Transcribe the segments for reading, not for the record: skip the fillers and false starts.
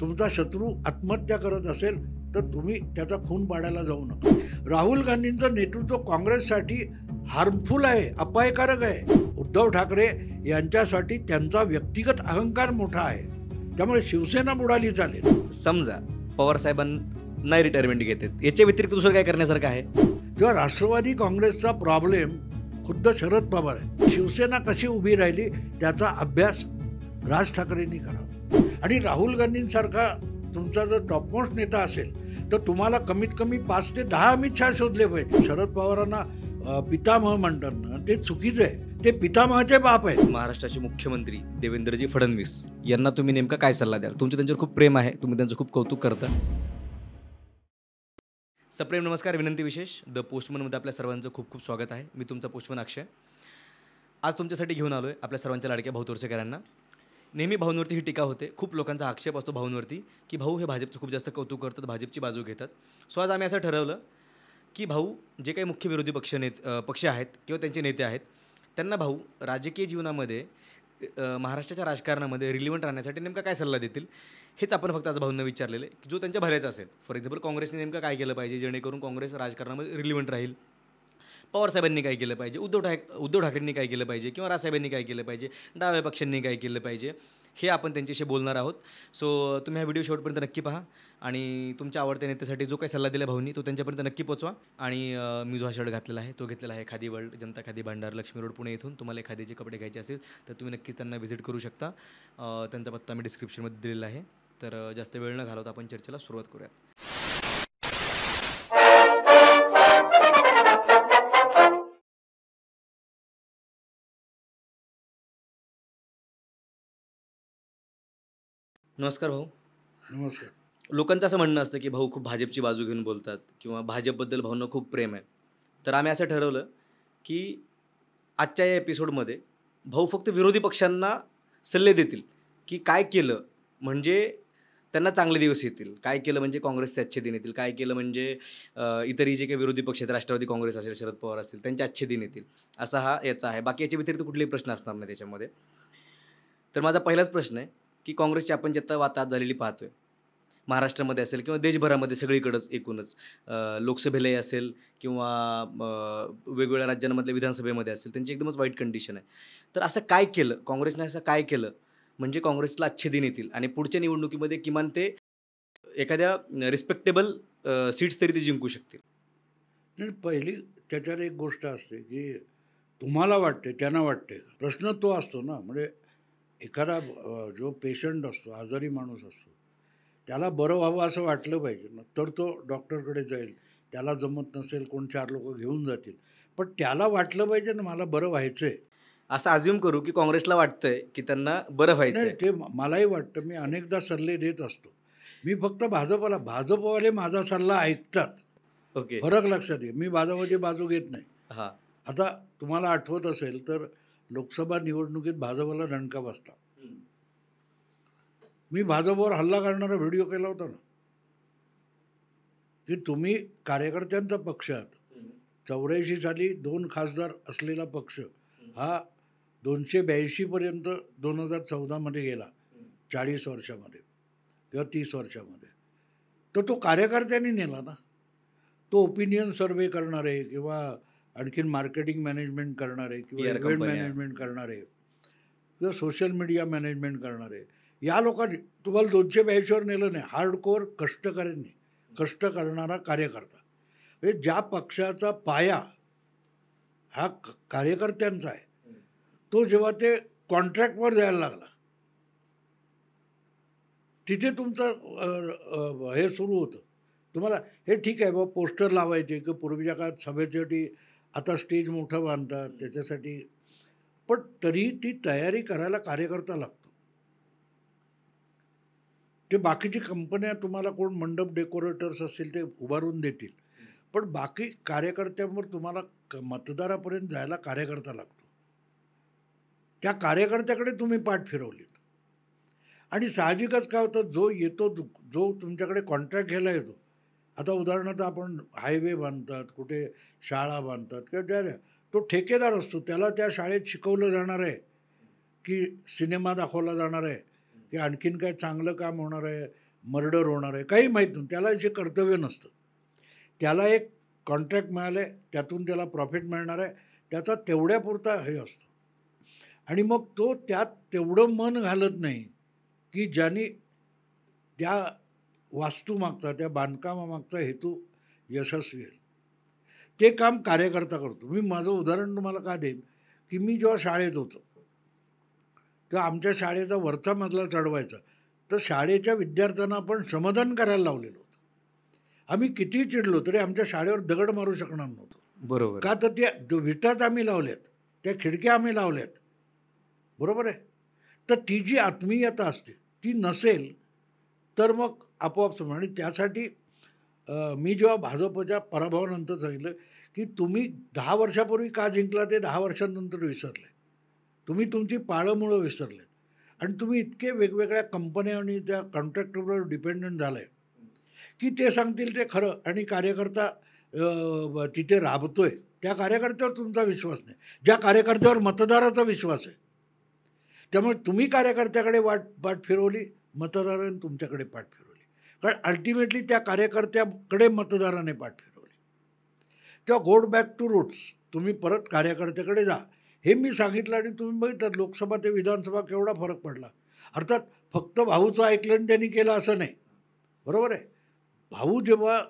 तुमचा शत्रू आत्महत्या करत असेल तर तुम्ही त्याचा खून पाडायला जाऊ नका. राहुल गांधींचं नेतृत्व काँग्रेससाठी हार्मफुल आहे, अपायकारक आहे. उद्धव ठाकरे यांच्यासाठी त्यांचा व्यक्तिगत अहंकार मोठा आहे. त्यामुळे शिवसेना बुडाली चालेल. समजा पवार साहेबांना नाही रिटायरमेंट घेतात, याच्या व्यतिरिक्त दुसरं काय करण्यासारखं आहे? तेव्हा राष्ट्रवादी काँग्रेसचा प्रॉब्लेम खुद्द शरद पवार आहे. शिवसेना कशी उभी राहिली त्याचा अभ्यास राज ठाकरेंनी करावा. आणि राहुल गांधींसारखा तुमचा जर टॉपमोस्ट नेता असेल तर तुम्हाला कमीत कमी 5 ते 10 अमित शहा शोधले पाहिजे. शरद पवारांना पितामह म्हणतात ना, ते चुकीचं आहे. ते पितामहाचे बाप आहेत. महाराष्ट्राचे मुख्यमंत्री देवेंद्रजी फडणवीस यांना तुम्ही नेमका काय सल्ला द्याल? तुमचं त्यांच्यावर खूप प्रेम आहे, तुम्ही त्यांचं खूप कौतुक करता. सप्रेम नमस्कार. विनंती विशेष द पोस्टमनमध्ये आपल्या सर्वांचं खूप खूप स्वागत आहे. मी तुमचा पोस्टमन अक्षय. आज तुमच्यासाठी घेऊन आलो आहे आपल्या सर्वांच्या लाडक्या भाऊ तोरसेकरांना. नेहमी भाऊंवरती ही टीका होते, खूप लोकांचा आक्षेप असतो भाऊंवरती की भाऊ हे भाजपचं खूप जास्त कौतुक करतात, भाजपची बाजू घेतात. सो आज आम्ही असं ठरवलं की भाऊ जे काही मुख्य विरोधी पक्ष आहेत किंवा त्यांचे नेते आहेत त्यांना भाऊ राजकीय जीवनामध्ये महाराष्ट्राच्या राजकारणामध्ये रिलिव्हंट राहण्यासाठी नेमका काय सल्ला देतील हेच आपण फक्त आज भाऊंना विचारलेलं आहे, जो त्यांच्या भल्याचा असेल. फॉर एक्झाम्पल काँग्रेसने नेमकं काय केलं पाहिजे जेणेकरून काँग्रेस राजकारणामध्ये रिलिव्हंट राहील, पवारसाहेबांनी काय केलं पाहिजे, उद्धव ठाकरेंनी काय केलं पाहिजे किंवा राजसाहेबांनी काय केलं पाहिजे, डाव्या पक्षांनी काय केलं पाहिजे, हे आपण त्यांच्याशी बोलणार आहोत. सो तुम्ही हा व्हिडिओ शेवटपर्यंत नक्की पहा आणि तुमच्या आवडत्या नेत्यासाठी जो काही सल्ला दिला भाऊंनी तो त्यांच्यापर्यंत नक्की पोचवा. आणि मी जो हा शर्ट घातलेला आहे तो घेतलेला आहे खादी वर्ल्ड, जनता खादी भांडार, लक्ष्मी रोड, पुणे इथून. तुम्हाला एखाद्याचे कपडे घ्यायचे असेल तर तुम्ही नक्कीच त्यांना व्हिजिट करू शकता. त्यांचा पत्ता मी डिस्क्रिप्शनमध्ये दिलेला आहे. तर जास्त वेळ न घालवता आपण चर्चेला सुरुवात करूया. नमस्कार भाऊ. नमस्कार. लोकांचं असं म्हणणं असतं की भाऊ खूप भाजपची बाजू घेऊन बोलतात किंवा भाजपबद्दल भाऊंना खूप प्रेम आहे. तर आम्ही असं ठरवलं की आजच्या या एपिसोडमध्ये भाऊ फक्त विरोधी पक्षांना सल्ले देतील की काय केलं म्हणजे त्यांना चांगले दिवस येतील, काय केलं म्हणजे काँग्रेसचे अच्छे दिन येतील, काय केलं म्हणजे इतरही जे काही विरोधी पक्ष आहेत, राष्ट्रवादी काँग्रेस असेल, शरद पवार असतील, त्यांचे अच्छे दिन येतील, असा हा याचा आहे. बाकी याच्या व्यतिरिक्त कुठलेही प्रश्न असणार नाही त्याच्यामध्ये. तर माझा पहिलाच प्रश्न आहे की काँग्रेसची आपण जे वाताहत झालेली पाहतोय महाराष्ट्रामध्ये असेल किंवा देशभरामध्ये सगळीकडंच एकूणच, लोकसभेलाही असेल किंवा वेगवेगळ्या राज्यांमधल्या विधानसभेमध्ये असेल, त्यांची एकदमच वाईट कंडिशन आहे. तर असं काय केलं काँग्रेसने, असं काय केलं म्हणजे काँग्रेसला अच्छे दिन येतील आणि पुढच्या निवडणुकीमध्ये किमान ते एखाद्या रिस्पेक्टेबल सीट्स तरी ते जिंकू शकतील? पहिली त्याच्यात एक गोष्ट असते की तुम्हाला वाटते, त्यांना वाटते. प्रश्न तो असतो ना, म्हणजे एखादा जो पेशंट असतो, आजारी माणूस असतो, त्याला बरं व्हावं असं वाटलं पाहिजे ना, तर तो डॉक्टरकडे जाईल. त्याला जमत नसेल, कोण 4 लोक घेऊन जातील, पण त्याला वाटलं पाहिजे ना मला बरं व्हायचं आहे. असं अज्युम करू की काँग्रेसला वाटतंय की त्यांना बरं व्हायचं नाही, आहे. ते मलाही वाटतं. मी अनेकदा सल्ले देत असतो. मी फक्त भाजपवाले माझा सल्ला ऐकतात. ओके. फरक लक्षात घे, मी भाजपची बाजू घेत नाही. हां. आता तुम्हाला आठवत असेल तर लोकसभा निवडणुकीत भाजपला दणका बसला. मी भाजपवर हल्ला करणारा व्हिडिओ केला होता ना, की तुम्ही कार्यकर्त्यांचा पक्ष आहात. 84 साली 2 खासदार असलेला पक्ष हा 282 पर्यंत 2014 गेला, 40 वर्षामध्ये किंवा 30 वर्षामध्ये. तर तो कार्यकर्त्यांनी नेला ना. तो ओपिनियन सर्वे करणारे किंवा आणखीन मार्केटिंग मॅनेजमेंट करणारे किंवा PR इव्हेंट कंपन्या. मॅनेजमेंट करणारे किंवा सोशल मीडिया मॅनेजमेंट करणारे, या लोकांनी तुम्हाला 282वर नेलं नाही. हार्डकोअर कष्टकऱ्यांनी, कष्ट करणारा कार्यकर्ता, म्हणजे ज्या पक्षाचा पाया हा कार्यकर्त्यांचा आहे, तो जेव्हा ते कॉन्ट्रॅक्टवर द्यायला लागला तिथे तुमचं हे सुरू होतं. तुम्हाला हे ठीक आहे बाबा, पोस्टर लावायचे की पूर्वीच्या काळात सभेसाठी आता स्टेज मोठं बांधतात त्याच्यासाठी, पण तरी ती तयारी करायला कार्यकर्ता लागतो. ते बाकीची कंपन्या तुम्हाला कोण मंडप डेकोरेटर्स असतील ते उभारून देतील, पण बाकी कार्यकर्त्यांवर तुम्हाला मतदारापर्यंत जायला कार्यकर्ता लागतो. त्या कार्यकर्त्याकडे तुम्ही पाठ फिरवलीत आणि साहजिकच काय होतं, जो येतो, जो तुमच्याकडे कॉन्ट्रॅक्ट घ्यायला येतो. आता उदाहरणार्थ आपण हायवे बांधतात, कुठे शाळा बांधतात किंवा तो ठेकेदार असतो. त्याला त्या शाळेत शिकवलं जाणार आहे की सिनेमा दाखवला जाणार आहे की आणखीन काय चांगलं काम होणार आहे, मर्डर होणार आहे, काही माहीत नाही. त्याला जे कर्तव्य नसतं. त्याला एक कॉन्ट्रॅक्ट मिळालं आहे, त्यातून त्याला प्रॉफिट मिळणार आहे, त्याचा तेवढ्यापुरता हे असतो. आणि मग तो त्यात तेवढं मन घालत नाही की ज्याने त्या वास्तूमागचा, त्या बांधकामामागचा हेतू यशस्वी होईल. ते काम कार्यकर्ता करतो. मी माझं उदाहरण तुम्हाला का देईन, की मी जेव्हा शाळेत होतो, तेव्हा आमच्या शाळेचा वरचा मजला चढवायचा, तर शाळेच्या विद्यार्थ्यांना आपण श्रमदान करायला लावलेलं होतं. आम्ही कितीही चिडलो तरी आमच्या शाळेवर दगड मारू शकणार नव्हतो. बरोबर. का तर त्या विटाच आम्ही लावल्यात, त्या खिडक्या आम्ही लावल्यात. बरोबर आहे. तर ती जी आत्मीयता असते ती नसेल तर मग आपोआप आणि त्यासाठी मी जेव्हा भाजपच्या पराभवानंतर सांगितलं की तुम्ही 10 वर्षापूर्वी का जिंकला ते 10 वर्षांनंतर विसरले. तुम्ही तुमची पाळंमुळं विसरले आणि तुम्ही इतके वेगवेगळ्या कंपन्या आणि त्या कॉन्ट्रॅक्टरवर डिपेंडंट झाले की ते सांगतील ते खरं आणि कार्यकर्ता तिथे राबतोय त्या कार्यकर्त्यावर तुमचा विश्वास नाही. ज्या कार्यकर्त्यावर मतदाराचा विश्वास आहे, त्यामुळे तुम्ही कार्यकर्त्याकडे पाठ फिरवली, मतदारांनी तुमच्याकडे पाठ फिरवली. कारण अल्टिमेटली त्या कार्यकर्त्याकडे मतदाराने पाठ फिरवली. तेव्हा गोड बॅक टू रूट्स, तुम्ही परत कार्यकर्त्याकडे जा, हे मी सांगितलं. आणि तुम्ही बघितलं लोकसभा ते विधानसभा केवढा फरक पडला. अर्थात फक्त भाऊचं ऐकलं आणि त्यांनी केलं असं नाही. बरोबर आहे. भाऊ जेव्हा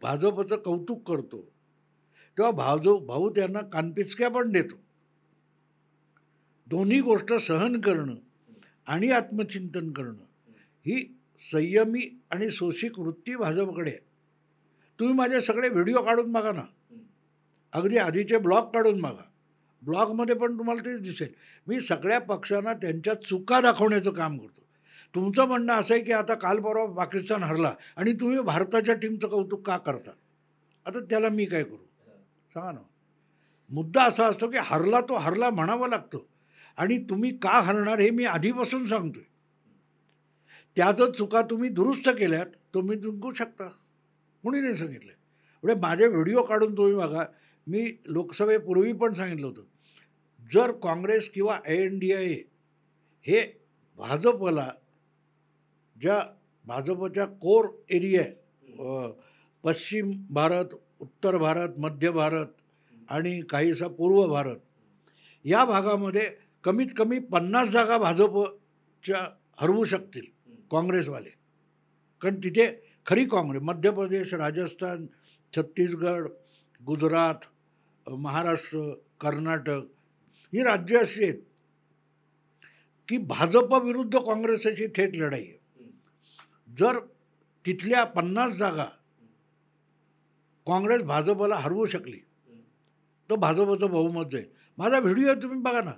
भाजपचं कौतुक करतो तेव्हा भाऊ त्यांना कानपिचक्या पण देतो. दोन्ही गोष्ट सहन करणं आणि आत्मचिंतन करणं ही संयमी आणि सोशिक वृत्ती भाजपकडे आहे. तुम्ही माझे सगळे व्हिडिओ काढून बघा ना, अगदी आधीचे ब्लॉग काढून बघा, ब्लॉगमध्ये पण तुम्हाला तेच दिसेल. मी सगळ्या पक्षांना त्यांच्या चुका दाखवण्याचं काम करतो. तुमचं म्हणणं असं आहे की आता काल परवा पाकिस्तान हरला आणि तुम्ही भारताच्या टीमचं कौतुक का करता? आता त्याला मी काय करू सांगा ना. मुद्दा असा असतो की हरला तो हरला म्हणावं लागतं आणि तुम्ही का हरणार हे मी आधीपासून सांगतोय. त्याचं चुका तुम्ही दुरुस्त केल्यात तुम्ही जिंकू शकता. कोणी नाही सांगितलं. म्हणजे माझे व्हिडिओ काढून तुम्ही बघा. मी लोकसभेपूर्वी पण सांगितलं होतं, जर काँग्रेस किंवा ANDA हे भाजपला ज्या भाजपच्या कोर एरिया आहे, पश्चिम भारत, उत्तर भारत, मध्य भारत आणि काहीसा पूर्व भारत, या भागामध्ये कमीत कमी 50 जागा भाजपच्या हरवू शकतील काँग्रेसवाले. कारण तिथे खरी काँग्रेस, मध्य प्रदेश, राजस्थान, छत्तीसगड, गुजरात, महाराष्ट्र, कर्नाटक ही राज्य अशी आहेत की भाजप विरुद्ध काँग्रेसची थेट लढाई आहे. जर तिथल्या 50 जागा काँग्रेस भाजपला हरवू शकली तर भाजपचं बहुमत जाईल. माझा व्हिडिओ तुम्ही बघा ना.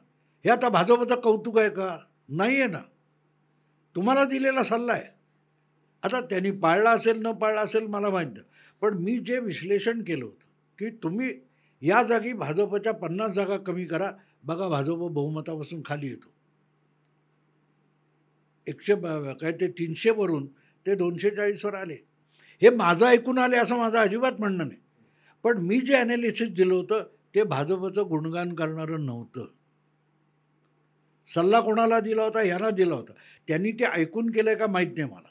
हे आता भाजपचं कौतुक आहे का? नाही आहे ना. तुम्हाला दिलेला सल्ला आहे. आता त्यांनी पाळला असेल न पाळला असेल मला माहीत नाही, पण मी जे विश्लेषण केलं होतं की तुम्ही या जागी भाजपच्या 50 जागा कमी करा, बघा भाजप बहुमतापासून खाली येतो. 300 वरून ते 240वर आले. हे माझं ऐकून आले असं माझं अजिबात म्हणणं नाही, पण मी जे ॲनालिसिस दिलं होतं ते भाजपचं गुणगान करणारं नव्हतं. सल्ला कोणाला दिला होता? ह्यांना दिला होता. त्यांनी ते ऐकून केलं का माहीत नाही मला,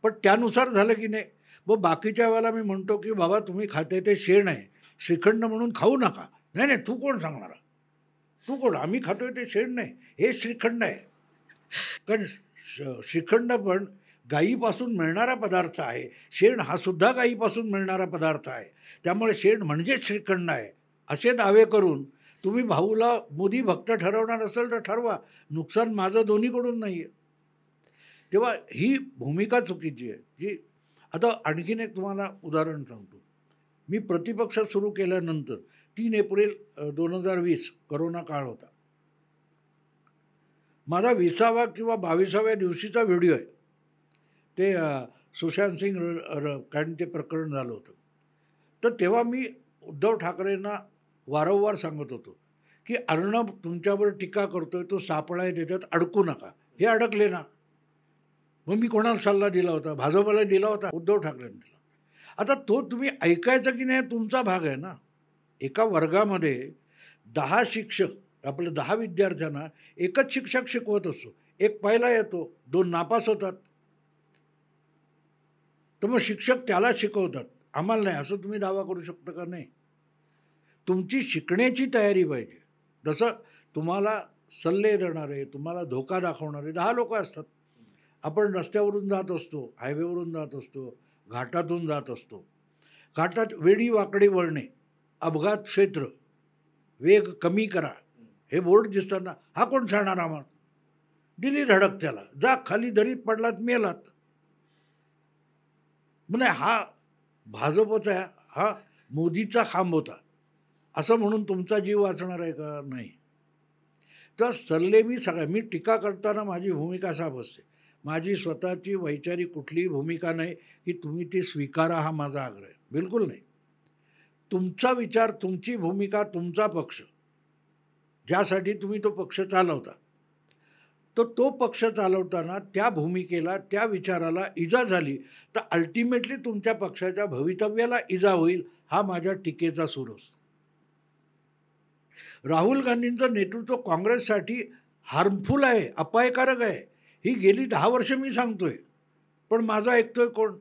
पण त्यानुसार झालं की नाही. व बाकीच्या वेळेला मी म्हणतो की बाबा तुम्ही खाते ते शेण आहे, श्रीखंड म्हणून खाऊ नका. नाही नाही, तू कोण सांगणार? तू कोण? आम्ही खातोय ते शेण नाही, हे श्रीखंड आहे. कारण श्रीखंड पण गाईपासून मिळणारा पदार्थ आहे, शेण हा सुद्धा गाईपासून मिळणारा पदार्थ आहे. त्यामुळे शेण म्हणजे श्रीखंड आहे असे दावे करून तुम्ही भाऊला मोदी भक्त ठरवणार असेल तर ठरवा, नुकसान माझं दोन्हीकडून नाही आहे. तेव्हा ही भूमिका चुकीची आहे. जी आता आणखीन एक तुम्हाला उदाहरण सांगतो. मी प्रतिपक्ष सुरू केल्यानंतर 3 एप्रिल 2020 करोना काळ होता. माझा 20वा किंवा 22व्या दिवशीचा व्हिडिओ आहे. ते सुशांत सिंग कारण ते प्रकरण झालं होतं. तर तेव्हा मी उद्धव ठाकरेंना वारंवार सांगत होतो की अर्णब तुमच्यावर टीका करतोय, तो सापळा आहे, त्याच्यात अडकू नका. हे अडकले ना. मग मी कोणाला सल्ला दिला होता? भाजपला दिला होता, उद्धव ठाकरेंनी दिला. आता तो तुम्ही ऐकायचा की नाही तुमचा भाग आहे ना. एका वर्गामध्ये 10 शिक्षक, आपल्या 10 विद्यार्थ्यांना एकच शिक्षक शिकवत असतो. एक पहिला येतो, 2 नापास होतात. तर मग शिक्षक त्याला शिकवतात, आम्हाला नाही, असं तुम्ही दावा करू शकता का? नाही. तुमची शिकण्याची तयारी पाहिजे. जसं तुम्हाला सल्ले देणारे, तुम्हाला धोका दाखवणारे 10 लोकं असतात. आपण रस्त्यावरून जात असतो, हायवेवरून जात असतो, घाटातून जात असतो. घाटात वेडी-वाकडी वळणे, अपघात क्षेत्र, वेग कमी करा, हे बोर्ड दिसताना हा कोण सांगणार आम्हाला? दिली धडक त्याला. जा खाली दरीत पडलात मेलात. म्हणजे हा भाजपचा हा मोदीचा खांब होता. असं म्हणून तुमचा जीव वाचणार आहे का? नाही. तर सल्ले मी मी टीका करताना माझी भूमिका साफ असते. माझी स्वतःची वैचारिक कुठलीही भूमिका नाही की तुम्ही ती स्वीकारा, हा माझा आग्रह आहे. बिलकुल नाही. तुमचा विचार, तुमची भूमिका, तुमचा पक्ष, ज्यासाठी तुम्ही तो पक्ष चालवता, तर तो पक्ष चालवताना त्या भूमिकेला, त्या विचाराला इजा झाली, तर अल्टिमेटली तुमच्या पक्षाच्या भवितव्याला इजा होईल, हा माझ्या टीकेचा सूर असतो. राहुल गांधींचं नेतृत्व काँग्रेससाठी हार्मफुल आहे, अपायकारक आहे, ही गेली 10 वर्ष मी सांगतोय. पण माझं ऐकतोय कोण?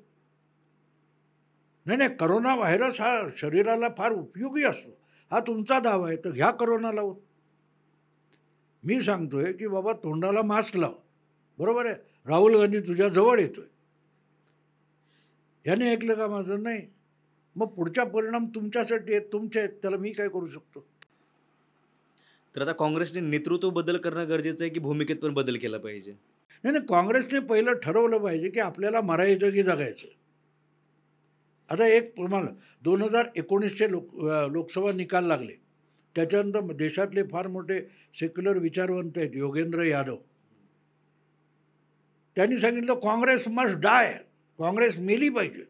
नाही नाही, करोना व्हायरस हा शरीराला फार उपयोगी असतो, हा तुमचा दावा आहे, तर घ्या करोना लावून. मी सांगतोय की बाबा तोंडाला मास्क लाव. बरोबर आहे, राहुल गांधी तुझ्या जवळ येतोय. याने ऐकलं का माझं? नाही. मग पुढचा परिणाम तुमच्यासाठी आहेत, तुमचे आहेत, त्याला मी काय करू शकतो? तर आता काँग्रेसने नेतृत्व बदल करणं गरजेचं आहे की भूमिकेत पण बदल केला पाहिजे? नाही नाही, काँग्रेसने पहिलं ठरवलं पाहिजे की आपल्याला मरायचं की जगायचं. आता एक तुम्हाला 2019चे लोकसभा निकाल लागले. त्याच्यानंतर देशातले फार मोठे सेक्युलर विचारवंत आहेत, योगेंद्र यादव, त्यांनी सांगितलं काँग्रेस मस्ट डाय, काँग्रेस मेली पाहिजे.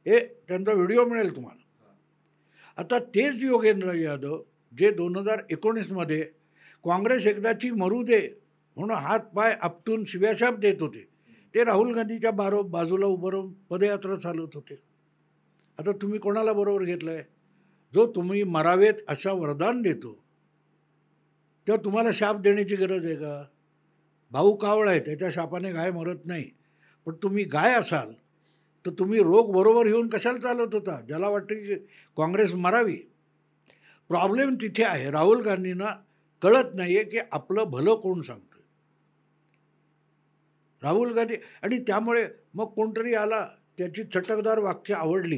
हे त्यांचा व्हिडिओ मिळेल तुम्हाला. आता तेच योगेंद्र यादव जे 2019मध्ये काँग्रेस एकदाची मरू दे म्हणून हात पाय आपटून शिव्याशाप देत होते, ते राहुल गांधीच्या बाजूला उभं राहून पदयात्रा चालवत होते. आता तुम्ही कोणाला बरोबर घेतलं आहे? जो तुम्ही मरावेत अशा वरदान देतो, तेव्हा तुम्हाला शाप देण्याची गरज आहे का? भाऊ कावळा आहे, त्याच्या शापाने गाय मरत नाही. पण तुम्ही गाय असाल तर तुम्ही रोग बरोबर येऊन कशाला चालवत होता? ज्याला वाटतं की काँग्रेस मरावी. प्रॉब्लेम तिथे आहे, राहुल गांधींना कळत नाही आहे की आपलं भलं कोण सांगतोय. राहुल गांधी, आणि त्यामुळे मग कोणतरी आला, त्याची चटकदार वाक्य आवडली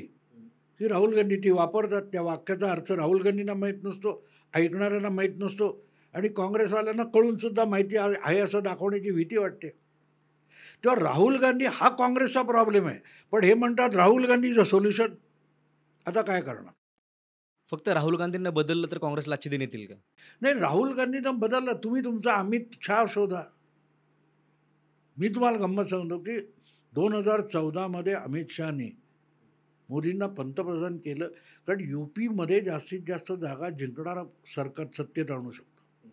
की राहुल गांधी ती वापरतात. त्या वाक्याचा अर्थ राहुल गांधींना माहीत नसतो, ऐकणाऱ्यांना माहीत नसतो, आणि काँग्रेसवाल्यांना कळूनसुद्धा माहिती आहे असं दाखवण्याची भीती वाटते. तेव्हा राहुल गांधी हा काँग्रेसचा प्रॉब्लेम आहे. पण हे म्हणतात Rahul Gandhi is a solution. आता काय करणार? फक्त राहुल गांधींना बदललं तर काँग्रेसला अच्छे दिन येतील का? नाही, राहुल गांधींना बदललं, तुम्ही तुमचा अमित शहा शोधा. मी तुम्हाला गंमत सांगतो की 2014मध्ये अमित शहाने मोदींना पंतप्रधान केलं, कारण UPमध्ये जास्तीत जास्त जागा जिंकणारा सरकार सत्तेत आणू शकतो.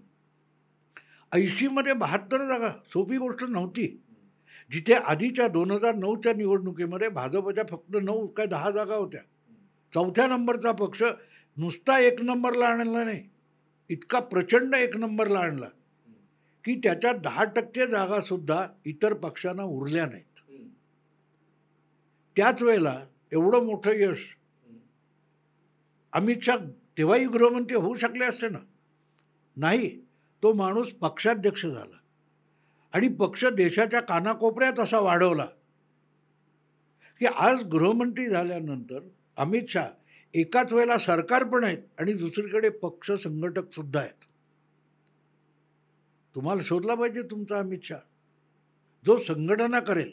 80मध्ये 72 जागा सोपी गोष्ट नव्हती. जिथे आधीच्या 2009च्या निवडणुकीमध्ये भाजपच्या फक्त 9 काय 10 जागा होत्या. चौथ्या नंबरचा पक्ष नुसता 1 नंबरला आणला नाही, इतका प्रचंड 1 नंबरला आणला की त्याच्या 10% जागासुद्धा इतर पक्षांना उरल्या नाहीत. त्याच वेळेला एवढं मोठं यश अमित शहा तेव्हाही गृहमंत्री होऊ शकले असते ना? नाही, तो माणूस पक्षाध्यक्ष झाला आणि पक्ष देशाच्या कानाकोपऱ्यात असा वाढवला की आज गृहमंत्री झाल्यानंतर अमित शहा एकाच वेळेला सरकार पण आहेत आणि दुसरीकडे पक्ष संघटक सुद्धा आहेत. तुम्हाला शोधला पाहिजे तुमचा अमित शहा, जो संघटना करेल.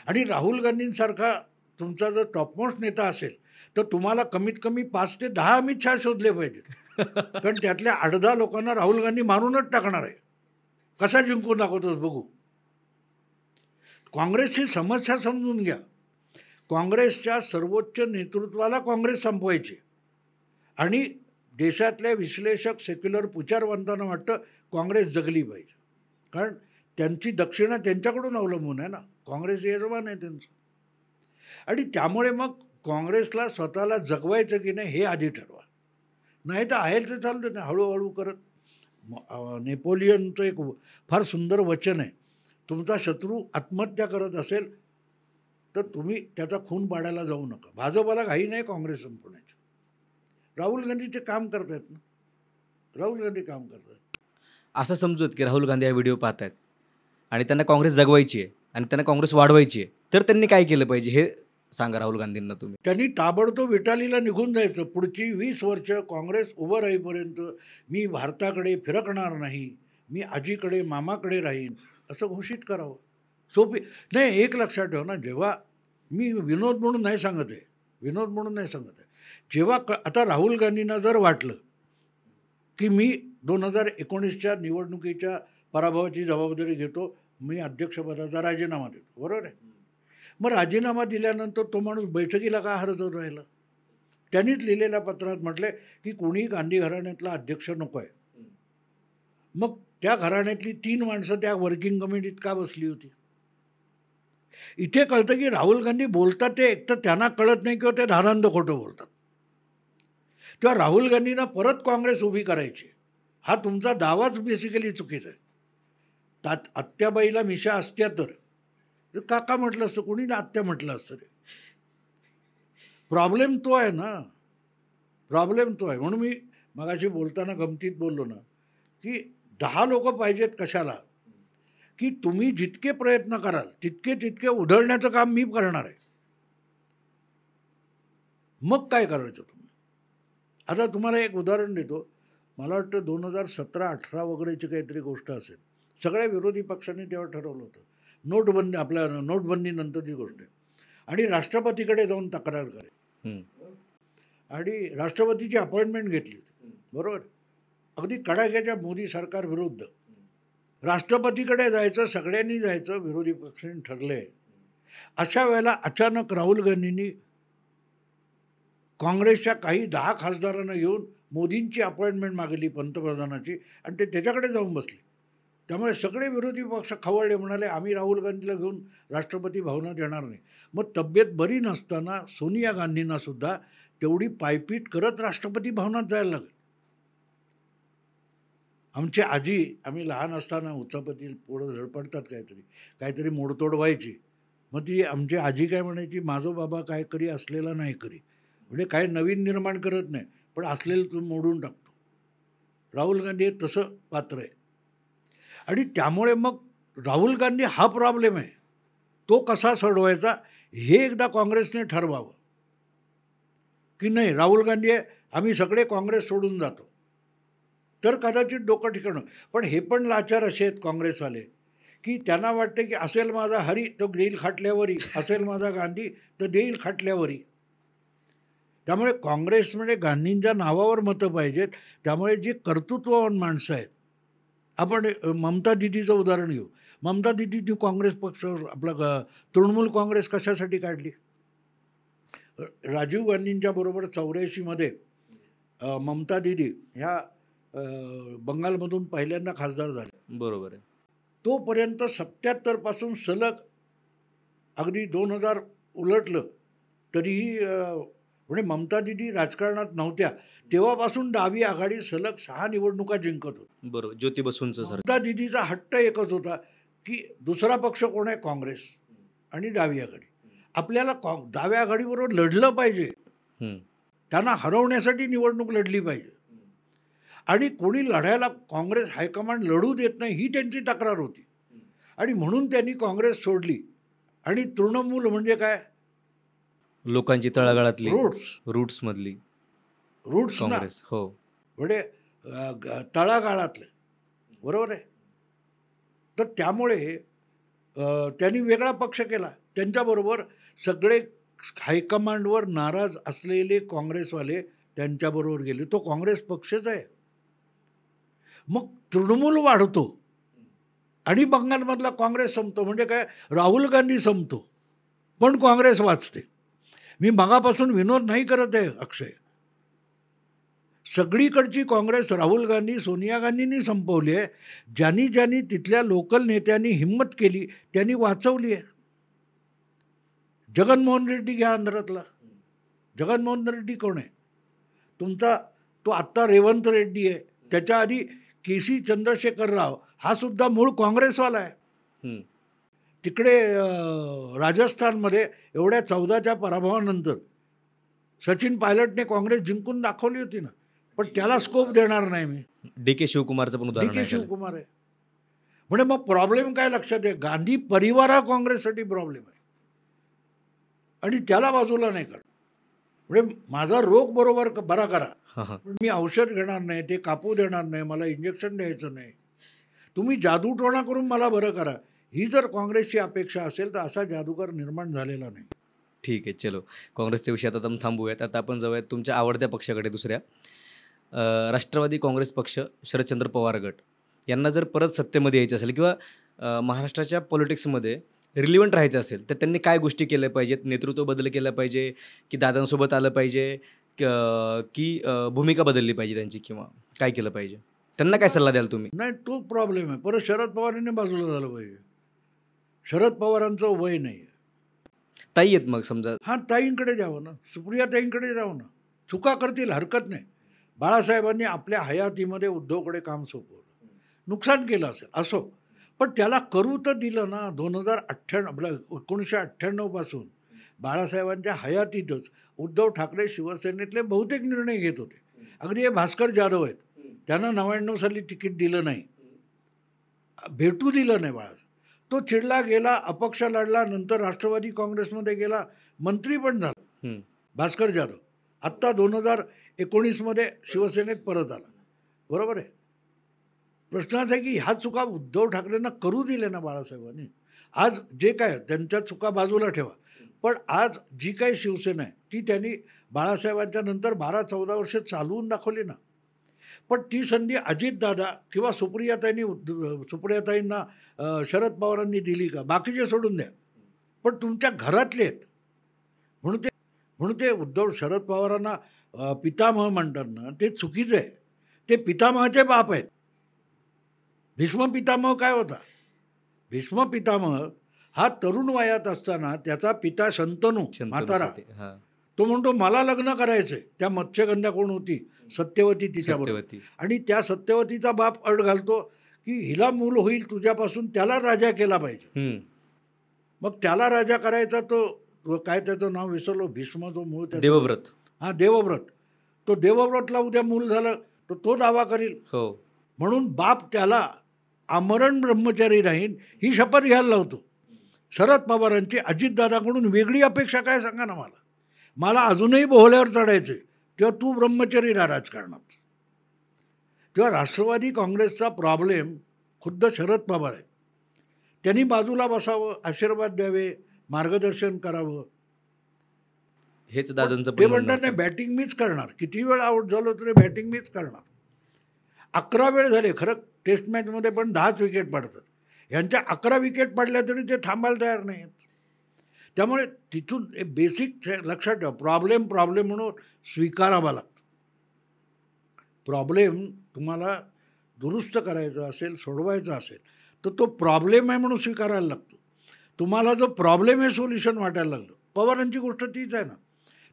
आणि राहुल गांधींसारखा तुमचा जर टॉपमोस्ट नेता असेल तर तुम्हाला कमीत कमी 5 ते 10 अमित शहा शोधले पाहिजेत. कारण त्यातल्या 8-10 लोकांना राहुल गांधी मारूनच टाकणार आहे. कसा जिंकून दाखवतोस बघू. काँग्रेसची समस्या समजून घ्या. काँग्रेसच्या सर्वोच्च नेतृत्वाला काँग्रेस संपवायची, आणि देशातल्या विश्लेषक सेक्युलर विचारवंतांना वाटतं काँग्रेस जगली पाहिजे, कारण त्यांची दक्षिणा त्यांच्याकडून अवलंबून आहे ना, काँग्रेस यजमान आहे त्यांचं. आणि त्यामुळे मग काँग्रेसला स्वतःला जगवायचं की नाही हे आधी ठरवा, नाही तर आहे ते चालू नाही हळूहळू करत. नेपोलियनचं एक फार सुंदर वचन आहे, तुमचा शत्रू आत्महत्या करत असेल तर तुम्ही त्याचा खून पाडायला जाऊ नका. भाजपला घाई नाही काँग्रेस संपवण्याची. राहुल गांधी ते काम करतायत ना. राहुल गांधी काम करतायत. असं समजूत की राहुल गांधी हा व्हिडिओ पाहत आहेत आणि त्यांना काँग्रेस जगवायची आहे आणि त्यांना काँग्रेस वाढवायची आहे, तर त्यांनी काय केलं पाहिजे हे सांगा राहुल गांधींना तुम्ही. त्यांनी ताबडतोब इटालीला निघून जायचं. पुढची 20 वर्ष काँग्रेस उभं राहीपर्यंत मी भारताकडे फिरकणार नाही, मी आजीकडे मामाकडे राहीन, असं घोषित करावं. सोपी नाही. एक लक्षात ठेवा ना, जेव्हा मी विनोद म्हणून नाही सांगत आहे, विनोद म्हणून नाही सांगत आहे. जेव्हा आता राहुल गांधींना जर वाटलं की मी 2019च्या निवडणुकीच्या पराभवाची जबाबदारी घेतो, मी अध्यक्षपदाचा राजीनामा देतो, बरोबर आहे. मग राजीनामा दिल्यानंतर तो माणूस बैठकीला का हरवत राहिला? त्यांनीच लिहिलेल्या पत्रात म्हटले की कोणी गांधी घराण्यातला अध्यक्ष नको आहे. मग त्या घराण्यातली 3 माणसं त्या वर्किंग कमिटीत का बसली होती? इथे कळतं की राहुल गांधी बोलतात ते एकतर त्यांना कळत नाही किंवा ते धारांद खोटं बोलतात. तेव्हा राहुल गांधींना परत काँग्रेस उभी करायची, हा तुमचा दावाच बेसिकली चुकीचा आहे. आत्याबाईला मिशा असत्या तर काका म्हटलं असतं, कोणी ना आत्या म्हटलं असतं रे. प्रॉब्लेम तो आहे ना, प्रॉब्लेम तो आहे. म्हणून मी मगाशी बोलताना गमतीत बोललो ना की 10 लोक पाहिजेत कशाला, की तुम्ही जितके प्रयत्न कराल तितके उधळण्याचं काम मी करणार आहे. मग काय करायचं तुम्ही? आता तुम्हाला एक उदाहरण देतो. मला वाटतं 2017-18 वगैरेची काहीतरी गोष्ट असेल. सगळ्या विरोधी पक्षांनी तेव्हा ठरवलं होतं नोटबंदी, आपल्या नोटबंदीनंतरची गोष्ट आहे, आणि राष्ट्रपतीकडे जाऊन तक्रार करेल. आणि राष्ट्रपतीची अपॉइंटमेंट घेतली होती, बरोबर. अगदी कडाक्याच्या मोदी सरकार विरुद्ध राष्ट्रपतीकडे जायचं, सगळ्यांनी जायचं, विरोधी पक्षांनी ठरले. अशा वेळेला अचानक राहुल गांधींनी काँग्रेसच्या काही 10 खासदारांना घेऊन मोदींची अपॉइंटमेंट मागली पंतप्रधानाची, आणि ते त्याच्याकडे जाऊन बसले. त्यामुळे सगळे विरोधी पक्ष खवळले, म्हणाले आम्ही राहुल गांधीला घेऊन राष्ट्रपती भवनात येणार नाही. मग तब्येत बरी नसताना सोनिया गांधींना सुद्धा तेवढी पायपीट करत राष्ट्रपती भवनात जायला लागेल. आमची आजी, आम्ही लहान असताना उचापती पुढं धडपडतात काहीतरी मोडतोड व्हायची. मग ती आमची आजी काय म्हणायची, माझो बाबा काय करी असलेला नाही करी. म्हणजे काय नवीन निर्माण करत नाही, पण असलेलं तो मोडून टाकतो. राहुल गांधी हे तसं पात्र आहे. आणि त्यामुळे मग राहुल गांधी हा प्रॉब्लेम आहे, तो कसा सोडवायचा हे एकदा काँग्रेसने ठरवावं. की नाही, राहुल गांधी आहे, आम्ही सगळे काँग्रेस सोडून जातो, तर कदाचित डोकं ठिकाणं. पण हे पण लाचार असे आहेत काँग्रेसवाले की त्यांना वाटते की असेल माझा हरी तो देईल खाटल्यावरी, असेल माझा गांधी तर देईल खाटल्यावरी. त्यामुळे काँग्रेस म्हणजे गांधींच्या नावावर मतं पाहिजेत. त्यामुळे जी कर्तृत्ववान माणसं आहेत, आपण ममता दिदीचं उदाहरण घेऊ. ममता दिदीनी काँग्रेस पक्ष, आपला तृणमूल काँग्रेस कशासाठी काढली? राजीव गांधींच्या बरोबर 84मध्ये ममता दिदी ह्या बंगालमधून पहिल्यांदा खासदार झाल्या, बरोबर आहे. तोपर्यंत 77 पासून सलग अगदी 2000 उलटलं तरीही म्हणजे ममता दिदी राजकारणात नव्हत्या तेव्हापासून डावी आघाडी सलग 6 निवडणुका जिंकत होती. बरोबर, ज्योती बसूंचं सर. ममता दिदीचा हट्ट एकच होता की दुसरा पक्ष कोण आहे? काँग्रेस आणि डावी आघाडी. आपल्याला डाव्या आघाडीबरोबर लढलं पाहिजे, त्यांना हरवण्यासाठी निवडणूक लढली पाहिजे. आणि कोणी लढायला काँग्रेस हायकमांड लढू देत नाही ही त्यांची तक्रार होती. आणि म्हणून त्यांनी काँग्रेस सोडली. आणि तृणमूल म्हणजे काय? लोकांची तळागाळातली, रूट्स काँग्रेस. हो, म्हणजे तळागाळातले, बरोबर आहे. तर त्यामुळे त्यांनी वेगळा पक्ष केला. त्यांच्याबरोबर सगळे हायकमांडवर नाराज असलेले काँग्रेसवाले त्यांच्याबरोबर गेले. तो काँग्रेस पक्षच आहे. मग तृणमूल वाढतो आणि बंगालमधला काँग्रेस संपतो. म्हणजे काय? राहुल गांधी संपतो पण काँग्रेस वाचते. मी मगापासून विनोद नाही करत आहे अक्षय. सगळीकडची काँग्रेस राहुल गांधी, सोनिया गांधींनी संपवली आहे. ज्यांनी तिथल्या लोकल नेत्यांनी हिंमत केली त्यांनी वाचवली आहे. जगनमोहन रेड्डी घ्या आंध्रातला. जगनमोहन रेड्डी कोण आहे? तुमचा तो आत्ता रेवंत रेड्डी आहे. त्याच्या आधी के सी चंद्रशेखर राव हा सुद्धा मूळ काँग्रेसवाला आहे. तिकडे राजस्थानमध्ये एवढ्या 14च्या पराभवानंतर सचिन पायलटने काँग्रेस जिंकून दाखवली होती ना, पण त्याला स्कोप देणार नाही मी. डी.के. शिवकुमारचं पण डी उदाहरण के आहे त्याला. शिवकुमार आहे. म्हणजे मग प्रॉब्लेम काय लक्षात आहे, गांधी परिवार हा काँग्रेससाठी प्रॉब्लेम आहे आणि त्याला बाजूला नाही करा. म्हणजे माझा रोग बरोबर बरा करा, हां, हां. पण मी औषध घेणार नाही, ते कापू देणार नाही, मला इंजेक्शन द्यायचं नाही, तुम्ही जादूटोणा करून मला बरं करा, ही जर काँग्रेसची अपेक्षा असेल तर असा जादूगार निर्माण झालेला नाही. ठीक आहे, चलो. काँग्रेसच्या विषयात आता थांबूयात. आता आपण जाऊयात तुमच्या आवडत्या पक्षाकडे दुसऱ्या. राष्ट्रवादी काँग्रेस पक्ष, शरदचंद्र पवार गट यांना जर परत सत्तेमध्ये यायचं असेल किंवा महाराष्ट्राच्या पॉलिटिक्समध्ये रिलिव्हंट राहायचं असेल, तर त्यांनी काय गोष्टी केल्या पाहिजेत? नेतृत्व बदल केलं पाहिजे, की दादांसोबत आलं पाहिजे, की भूमिका बदलली पाहिजे त्यांची, किंवा काय केलं पाहिजे? त्यांना काय सल्ला द्याल तुम्ही? नाही, तो प्रॉब्लेम आहे. परत शरद पवारांनी बाजूला झालं पाहिजे. शरद पवारांचं वय नाही आहे. ताई आहेत मग समजा. हां, ताईंकडे द्यावं ना, सुप्रिया ताईंकडे जावं ना, चुका करतील हरकत नाही. बाळासाहेबांनी आपल्या हयातीमध्ये उद्धवकडे काम सोपवलं, नुकसान केलं असेल असो, पण त्याला करू तर दिलं ना. 1998 पासून बाळासाहेबांच्या हयातीतच उद्धव ठाकरे शिवसेनेतले बहुतेक निर्णय घेत होते. अगदी हे भास्कर जाधव आहेत, त्यांना 99 साली तिकीट दिलं नाही, भेटू दिलं नाही बाळासाहेब. तो चिडला गेला, अपक्ष लढला, नंतर राष्ट्रवादी काँग्रेसमध्ये गेला, मंत्री पण झाला हं. भास्कर जाधव. आत्ता 2019मध्ये शिवसेनेत परत आला. बरोबर आहे. प्रश्न असा आहे की ह्या चुका उद्धव ठाकरेंना करू दिल्या ना बाळासाहेबांनी. आज जे काय त्यांच्या चुका बाजूला ठेवा, पण आज जी काही शिवसेना आहे ती त्यांनी बाळासाहेबांच्या नंतर 12-14 वर्ष चालवून दाखवली ना. पण ती संधी अजितदादा किंवा सुप्रियाताईंना शरद पवारांनी दिली का? बाकीचे सोडून द्या, पण तुमच्या घरातले आहेत. म्हणून ते उद्धव शरद पवारांना पितामह म्हणतात ना, ते चुकीचं आहे. ते पितामहाचे बाप आहेत. भीष्म पितामह काय होता? भीष्म पितामह हा तरुण वयात असताना त्याचा पिता शंतनू म्हातारा, शंतनूसाठी. हां. तो म्हणतो मला लग्न करायचंय. त्या मत्स्यगंधा कोण होती? सत्यवती तिच्याबरोबर. सत्यवती. आणि त्या सत्यवतीचा बाप अट घालतो की हिला मूल होईल तुझ्यापासून, त्याला राजा केला पाहिजे. हं. मग त्याला राजा करायचा तो काय त्याचं नाव विसरलो, भीष्म जो मूळ त्याचं. देवव्रत. हां, देवव्रत. तो देवव्रतला उद्या मूल झालं तर तो दावा करील. हो. म्हणून बाप त्याला आमरण ब्रह्मचारी राहीन ही शपथ घ्यायला लावतो. शरद पवारांची अजितदादाकडून वेगळी अपेक्षा काय सांगा ना मला. मला अजूनही बोहल्यावर चढायचे, तेव्हा तू ब्रह्मचारी राहा राजकारणात. तेव्हा राष्ट्रवादी काँग्रेसचा प्रॉब्लेम खुद्द शरद पवार आहे. त्यांनी बाजूला बसावं, आशीर्वाद द्यावे, मार्गदर्शन करावं. हेच दादांचं ते पण म्हणणं म्हणतात नाही होतं. बॅटिंग मीच करणार, किती वेळ आउट झालो तरी बॅटिंग मीच करणार. 11 वेळ झाले खरं, टेस्ट मॅचमध्ये पण 10च विकेट पडतात. यांच्या 11 विकेट पडल्या तरी ते थांबायला तयार नाहीत. त्यामुळे तिथून बेसिक लक्षात ठेवा, प्रॉब्लेम म्हणून स्वीकारावा लागतो. प्रॉब्लेम तुम्हाला दुरुस्त करायचा असेल, सोडवायचा असेल तर तो प्रॉब्लेम आहे म्हणून स्वीकारायला लागतो. तुम्हाला जो प्रॉब्लेम हे सोल्युशन वाटायला लागलं. पवारांची गोष्ट तीच आहे ना.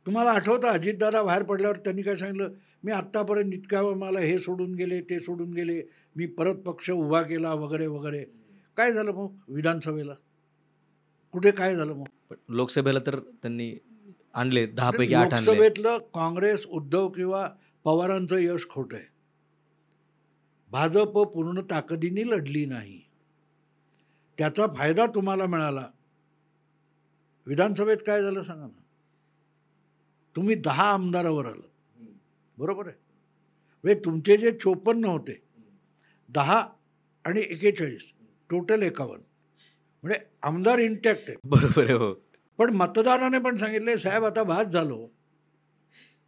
तुम्हाला आठवतं अजितदादा बाहेर पडल्यावर त्यांनी काय सांगितलं, मी आत्तापर्यंत इतक्या मला हे सोडून गेले, ते सोडून गेले, मी परत पक्ष उभा केला वगैरे वगैरे. काय झालं मग विधानसभेला? कुठे काय झालं मग? पण लोकसभेला तर त्यांनी आणले 10 पैकी 8 आणले. लोकसभेतलं काँग्रेस, उद्धव किंवा पवारांचं यश खोटं आहे. भाजप पूर्ण ताकदीने लढली नाही, त्याचा फायदा तुम्हाला मिळाला. विधानसभेत काय झालं सांगा ना. तुम्ही 10 आमदारावर आलात, बरोबर आहे. म्हणजे तुमचे जे 54 होते, 10 आणि 41 टोटल 51, म्हणजे आमदार इंटॅक्ट आहे. बरोबर आहे. हो. पण मतदाराने पण सांगितले साहेब आता भास झालो,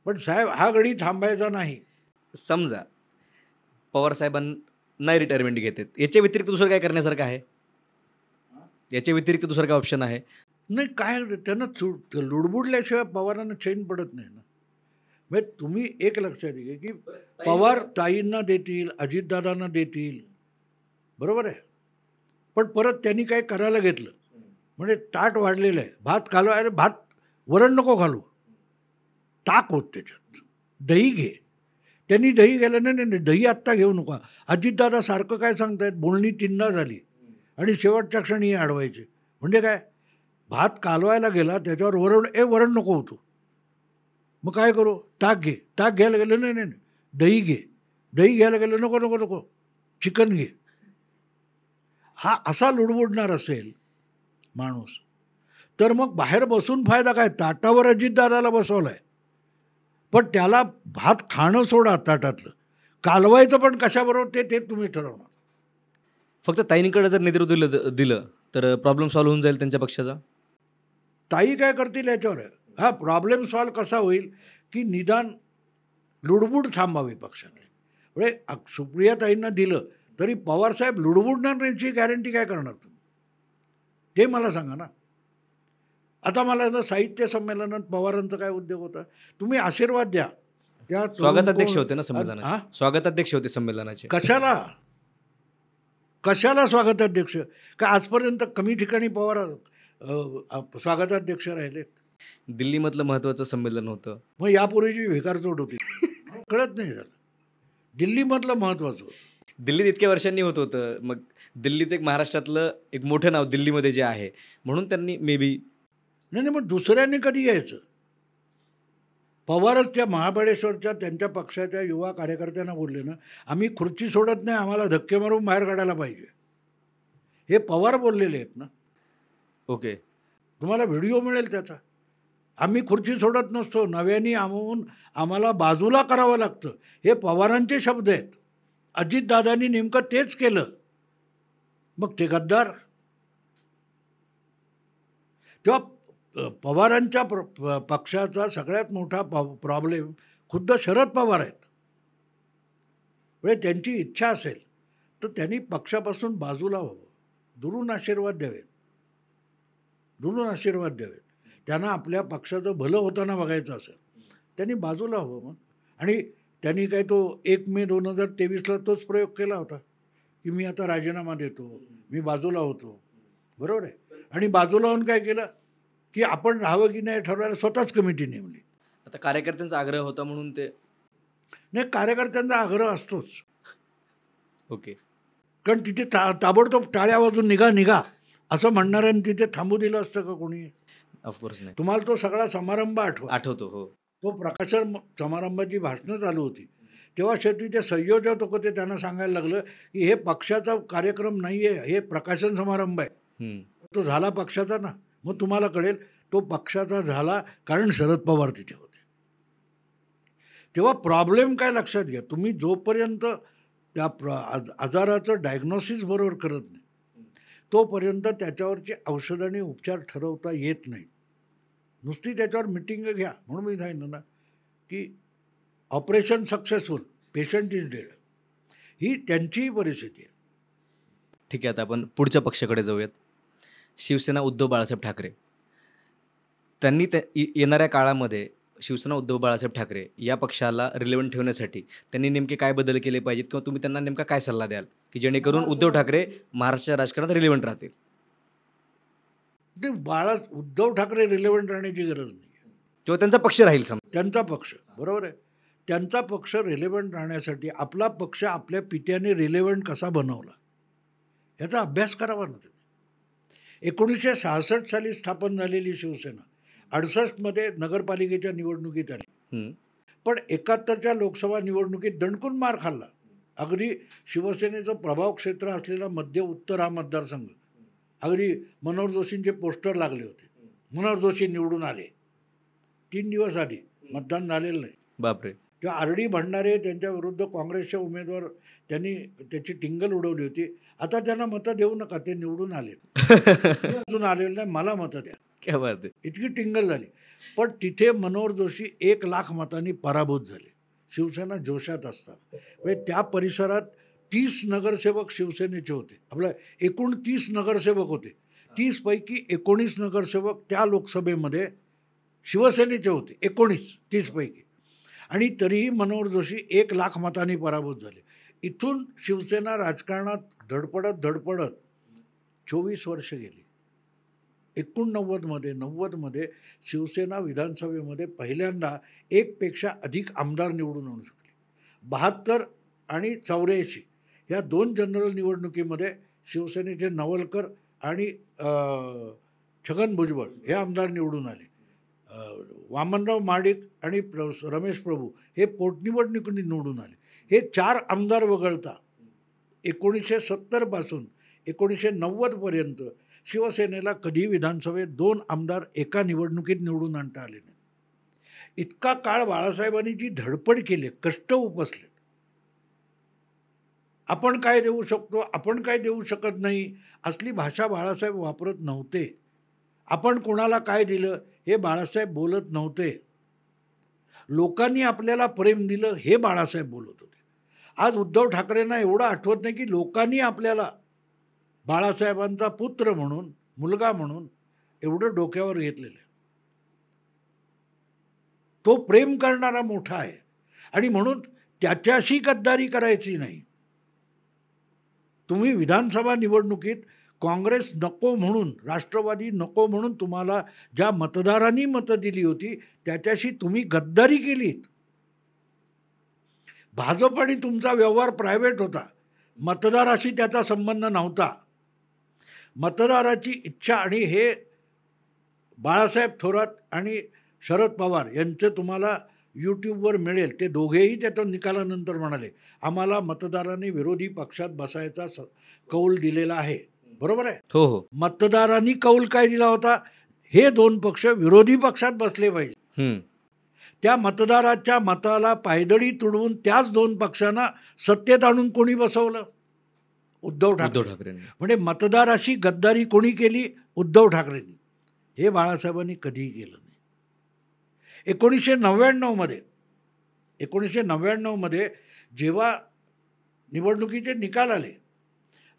पण साहेब हा गडी थांबायचा नाही. समजा पवार साहेबांना नाही रिटायरमेंट घेतात, याच्या व्यतिरिक्त दुसरं काय करण्यासारखं आहे? याच्या व्यतिरिक्त दुसरं काय ऑप्शन आहे? नाही, काय त्यांना लुडबुडल्याशिवाय पवारांना चैन पडत नाही ना. म्हणजे तुम्ही एक लक्षात घ्या की पवार ताईंना देतील, अजितदादांना देतील, बरोबर आहे. पण परत त्यांनी काय करायला घेतलं, म्हणजे ताट वाढलेलं आहे, भात घालू, अरे भात वरण नको घालू, ताक होत त्याच्यात, दही घे. त्यांनी दही गेलं नाही, दही आत्ता घेऊ नका. अजितदादा सारखं काय सांगतायत, बोलणी 3दा झाली आणि शेवटच्या क्षणी अडवायचे. म्हणजे काय, भात कालवायला गेला त्याच्यावर वरण नको होतो, मग काय करू, ताक घे, ताक घ्यायला गेलं नाही नाही नाही, दही घे, दही घ्यायला गेलं नको नको नको, चिकन घे. हा असा लुडबुडणार असेल माणूस, तर मग बाहेर बसून फायदा काय. ताटावर अजितदादाला बसवलं आहे, पण त्याला भात खाणं सोडा ताटातलं, कालवायचं पण कशाबरोबर ते तुम्ही ठरवणार. फक्त ताईंकडे जर नेतृत्व दिलं तर प्रॉब्लेम सॉल्व्ह होऊन जाईल त्यांच्या पक्षाचा. ताई काय करतील याच्यावर आहे. हा प्रॉब्लेम सॉल्व कसा होईल की निदान लुडबुड थांबावी पक्षातली. म्हणजे सुप्रियाताईंना दिलं तरी पवारसाहेब लुडबुडणार नाहीची गॅरंटी काय करणार तुम्ही, ते मला सांगा ना. आता मला जर साहित्य संमेलनात पवारांचा काय उद्योग होता, तुम्ही आशीर्वाद द्या. त्या स्वागताध्यक्ष होते ना संमेलनाचे, स्वागताध्यक्ष होते संमेलनाचे. कशाला स्वागताध्यक्ष, का आजपर्यंत कमी ठिकाणी पवार स्वागताध्यक्ष राहिलेत. दिल्लीमधलं महत्त्वाचं संमेलन होतं, मग यापूर्वीची भिकारचोट होती कळत नाही झालं. दिल्लीमधलं महत्त्वाचं होतं. दिल्लीत इतक्या वर्षांनी होत होतं, मग दिल्लीत एक महाराष्ट्रातलं एक मोठं नाव दिल्लीमध्ये जे आहे म्हणून त्यांनी मे बी. नाही मग दुसऱ्यांनी कधी यायचं. पवारच त्या महाबळेश्वरच्या त्यांच्या पक्षाच्या युवा कार्यकर्त्यांना बोलले ना, आम्ही खुर्ची सोडत नाही, आम्हाला धक्के मारून बाहेर काढायला पाहिजे. हे पवार बोललेले आहेत ना. ओके, तुम्हाला व्हिडिओ मिळेल त्याचा. आम्ही खुर्ची सोडत नसतो, नव्याने आम्हाला बाजूला करावं लागतं, हे पवारांचे शब्द आहेत. अजितदादांनी नेमकं तेच केलं, मग ते गद्दार. तेव्हा पवारांच्या पक्षाचा सगळ्यात मोठा प्रॉब्लेम खुद्द शरद पवार आहेत. म्हणजे त्यांची इच्छा असेल तर त्यांनी पक्षापासून बाजूला व्हावं, दुरून आशीर्वाद द्यावेत, दुरून आशीर्वाद द्यावेत. त्यांना आपल्या पक्षाचं भलं होताना बघायचं असेल त्यांनी बाजूला हवं. मग आणि त्यांनी काय तो 1 मे 2023ला तोच प्रयोग केला होता की मी आता राजीनामा देतो, मी बाजूला होतो, बरोबर आहे. आणि बाजूला होऊन काय केलं की आपण राहावं की नाही ठरवायला स्वतःच कमिटी नेमली. आता कार्यकर्त्यांचा आग्रह होता म्हणून ते. नाही, कार्यकर्त्यांचा आग्रह असतोच. ओके, कारण तिथे ताबडतोब टाळ्या वाजून निघा असं म्हणणाऱ्यांनी तिथे थांबू दिलं असतं का कोणी? ऑफकोर्स नाही. तुम्हाला तो सगळा समारंभ आठवतो. हो, तो प्रकाशन समारंभाची भाषणं चालू होती तेव्हा शेवटी ते संयोजक होते, त्यांना सांगायला लागलं की हे पक्षाचा कार्यक्रम नाही आहे, हे प्रकाशन समारंभ आहे. तो झाला पक्षाचा ना, मग तुम्हाला कळेल तो पक्षाचा झाला कारण शरद पवार तिथे होते. तेव्हा प्रॉब्लेम काय लक्षात घ्या, तुम्ही जोपर्यंत त्या आजाराचं डायग्नोसिस बरोबर करत नाही तोपर्यंत त्याच्यावरचे औषध आणि उपचार ठरवता येत नाही. नुसती त्याच्यावर मिटिंग घ्या. म्हणून मी सांगितलं ना की operation successful, patient is dead, ही त्यांची परिस्थिती आहे. ठीक आहे, आता आपण पुढच्या पक्षाकडे जाऊयात. शिवसेना उद्धव बाळासाहेब ठाकरे. त्यांनी येणाऱ्या काळामध्ये शिवसेना उद्धव बाळासाहेब ठाकरे या पक्षाला रिलेव्हंट ठेवण्यासाठी त्यांनी नेमके काय बदल केले पाहिजेत, किंवा तुम्ही त्यांना नेमका काय सल्ला द्याल की जेणेकरून उद्धव ठाकरे महाराष्ट्राच्या राजकारणात रिलेव्हंट राहतील? उद्धव ठाकरे रिलेव्हंट राहण्याची गरज नाही, किंवा त्यांचा पक्ष राहील. त्यांचा पक्ष, बरोबर आहे, त्यांचा पक्ष रिलेव्हंट राहण्यासाठी आपला पक्ष आपल्या पित्याने रिलेव्हंट कसा बनवला याचा अभ्यास करावा ना. 1966 साली स्थापन झालेली शिवसेना 68मध्ये नगरपालिकेच्या निवडणुकीत आली, पण 71च्या लोकसभा निवडणुकीत दणकून मार खाल्ला. अगदी शिवसेनेचं प्रभाव क्षेत्र असलेला मध्य उत्तर हा मतदारसंघ, अगदी मनोहर जोशींचे पोस्टर लागले होते, मनोहर जोशी निवडून आले, 3 दिवस आधी मतदान झालेलं नाही. बापरे. तेव्हा आरडी भंडारे त्यांच्या विरुद्ध काँग्रेसचे उमेदवार, त्यांनी त्याची टिंगल उडवली होती. आता त्यांना मतं देऊ नका, ते निवडून आले, अजून आलेलं नाही, मला मतं द्या, क्या बात आहे. इतकी टिंगल झाली. पण तिथे मनोहर जोशी 1 लाख मतांनी पराभूत झाले. शिवसेना जोशात असतात. म्हणजे त्या परिसरात 30 नगरसेवक शिवसेनेचे होते. आपल्या एकूण 30 नगरसेवक होते, 30 पैकी 19 नगरसेवक त्या लोकसभेमध्ये शिवसेनेचे होते, 30 पैकी. आणि तरीही मनोहर जोशी 1 लाख मतांनी पराभूत झाले. इथून शिवसेना राजकारणात धडपडत 24 वर्ष गेली. 89मध्ये शिवसेना विधानसभेमध्ये पहिल्यांदा 1 पेक्षा अधिक आमदार निवडून आणू शकले. 72 आणि 84 या 2 जनरल निवडणुकीमध्ये शिवसेनेचे नवलकर आणि छगन भुजबळ हे आमदार निवडून आले. वामनराव महाडिक आणि रमेश प्रभू हे पोटनिवडणुकीतून निवडून आले. हे 4 आमदार वगळता 1970 पासून 1990 शिवसेनेला कधी विधानसभेत 2 आमदार एका निवडणुकीत निवडून आणता आले नाही. इतका काळ बाळासाहेबांनी जी धडपड केली, कष्ट उपसले, आपण काय देऊ शकतो, आपण काय देऊ शकत नाही, असली भाषा बाळासाहेब वापरत नव्हते. आपण कोणाला काय दिलं हे बाळासाहेब बोलत नव्हते. लोकांनी आपल्याला प्रेम दिलं हे बाळासाहेब बोलत होते. आज उद्धव ठाकरेंना एवढं आठवत नाही की लोकांनी आपल्याला बाळासाहेबांचा पुत्र म्हणून, मुलगा म्हणून एवढं डोक्यावर घेतलेलं आहे. तो प्रेम करणारा मोठा आहे आणि म्हणून त्याच्याशी गद्दारी करायची नाही. तुम्ही विधानसभा निवडणुकीत काँग्रेस नको म्हणून, राष्ट्रवादी नको म्हणून तुम्हाला ज्या मतदारांनी मतं दिली होती त्याच्याशी तुम्ही गद्दारी केलीत. भाजप आणि तुमचा व्यवहार प्रायव्हेट होता, मतदाराशी त्याचा संबंध नव्हता. मतदाराची इच्छा, आणि हे बाळासाहेब थोरात आणि शरद पवार यांचं तुम्हाला यूट्यूबवर मिळेल. ते दोघेही त्याच्या निकालानंतर म्हणाले आम्हाला मतदारांनी विरोधी पक्षात बसायचा कौल दिलेला आहे. बरोबर आहे. हो हो. मतदारांनी कौल काय दिला होता, हे 2 पक्ष विरोधी पक्षात बसले पाहिजे. त्या मतदाराच्या मताला पायदळी तुडवून त्याच 2 पक्षांना सत्तेत आणून कोणी बसवलं? उद्धव ठाकरे. म्हणजे मतदाराशी गद्दारी कोणी केली? उद्धव ठाकरेंनी. हे बाळासाहेबांनी कधीही केलं नाही. 1999 जेव्हा निवडणुकीचे निकाल आले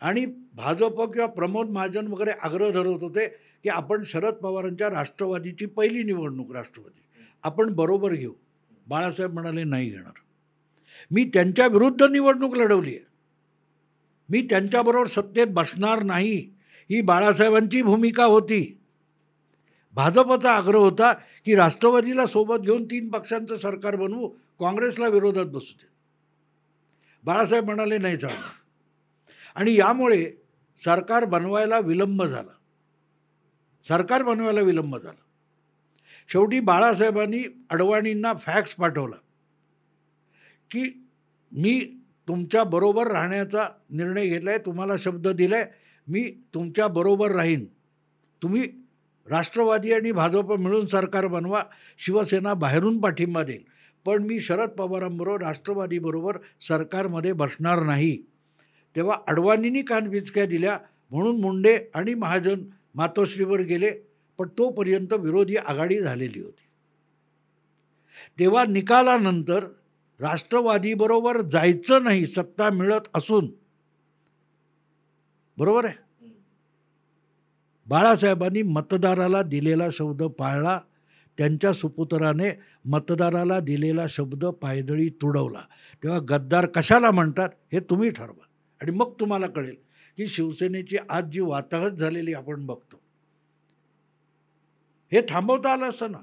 आणि भाजप किंवा प्रमोद महाजन वगैरे आग्रह धरत होते की आपण शरद पवारांच्या राष्ट्रवादीची पहिली निवडणूक राष्ट्रवादी आपण बरोबर घेऊ, बाळासाहेब म्हणाले नाही घेणार. मी त्यांच्या विरुद्ध निवडणूक लढवली आहे, मी त्यांच्याबरोबर सत्तेत बसणार नाही, ही बाळासाहेबांची भूमिका होती. भाजपचा आग्रह होता की राष्ट्रवादीला सोबत घेऊन 3 पक्षांचं सरकार बनवू, काँग्रेसला विरोधात बसू दे. बाळासाहेब म्हणाले नाही चालणार. आणि यामुळे सरकार बनवायला विलंब झाला. शेवटी बाळासाहेबांनी अडवाणींना फॅक्स पाठवला की मी तुमच्या बरोबर राहण्याचा निर्णय घेतला आहे, तुम्हाला शब्द दिला आहे, मी तुमच्या बरोबर राहीन, तुम्ही राष्ट्रवादी आणि भाजप मिळून सरकार बनवा, शिवसेना बाहेरून पाठिंबा देईल, पण मी शरद पवारांबरोबर राष्ट्रवादीबरोबर सरकारमध्ये बसणार नाही. तेव्हा अडवाणींनी कानपिचक्या दिल्या म्हणून मुंडे आणि महाजन मातोश्रीवर गेले, पण तोपर्यंत विरोधी आघाडी झालेली होती. तेव्हा निकालानंतर राष्ट्रवादीबरोबर जायचं नाही सत्ता मिळत असून, बरोबर आहे, बाळासाहेबांनी मतदाराला दिलेला शब्द पाळला. त्यांच्या सुपुत्राने मतदाराला दिलेला शब्द पायदळी तुडवला. तेव्हा गद्दार कशाला म्हणतात हे तुम्ही ठरवा आणि मग तुम्हाला कळेल की शिवसेनेची आज जी वाताहत झालेली आपण बघतो, हे थांबवता आलं असतं ना.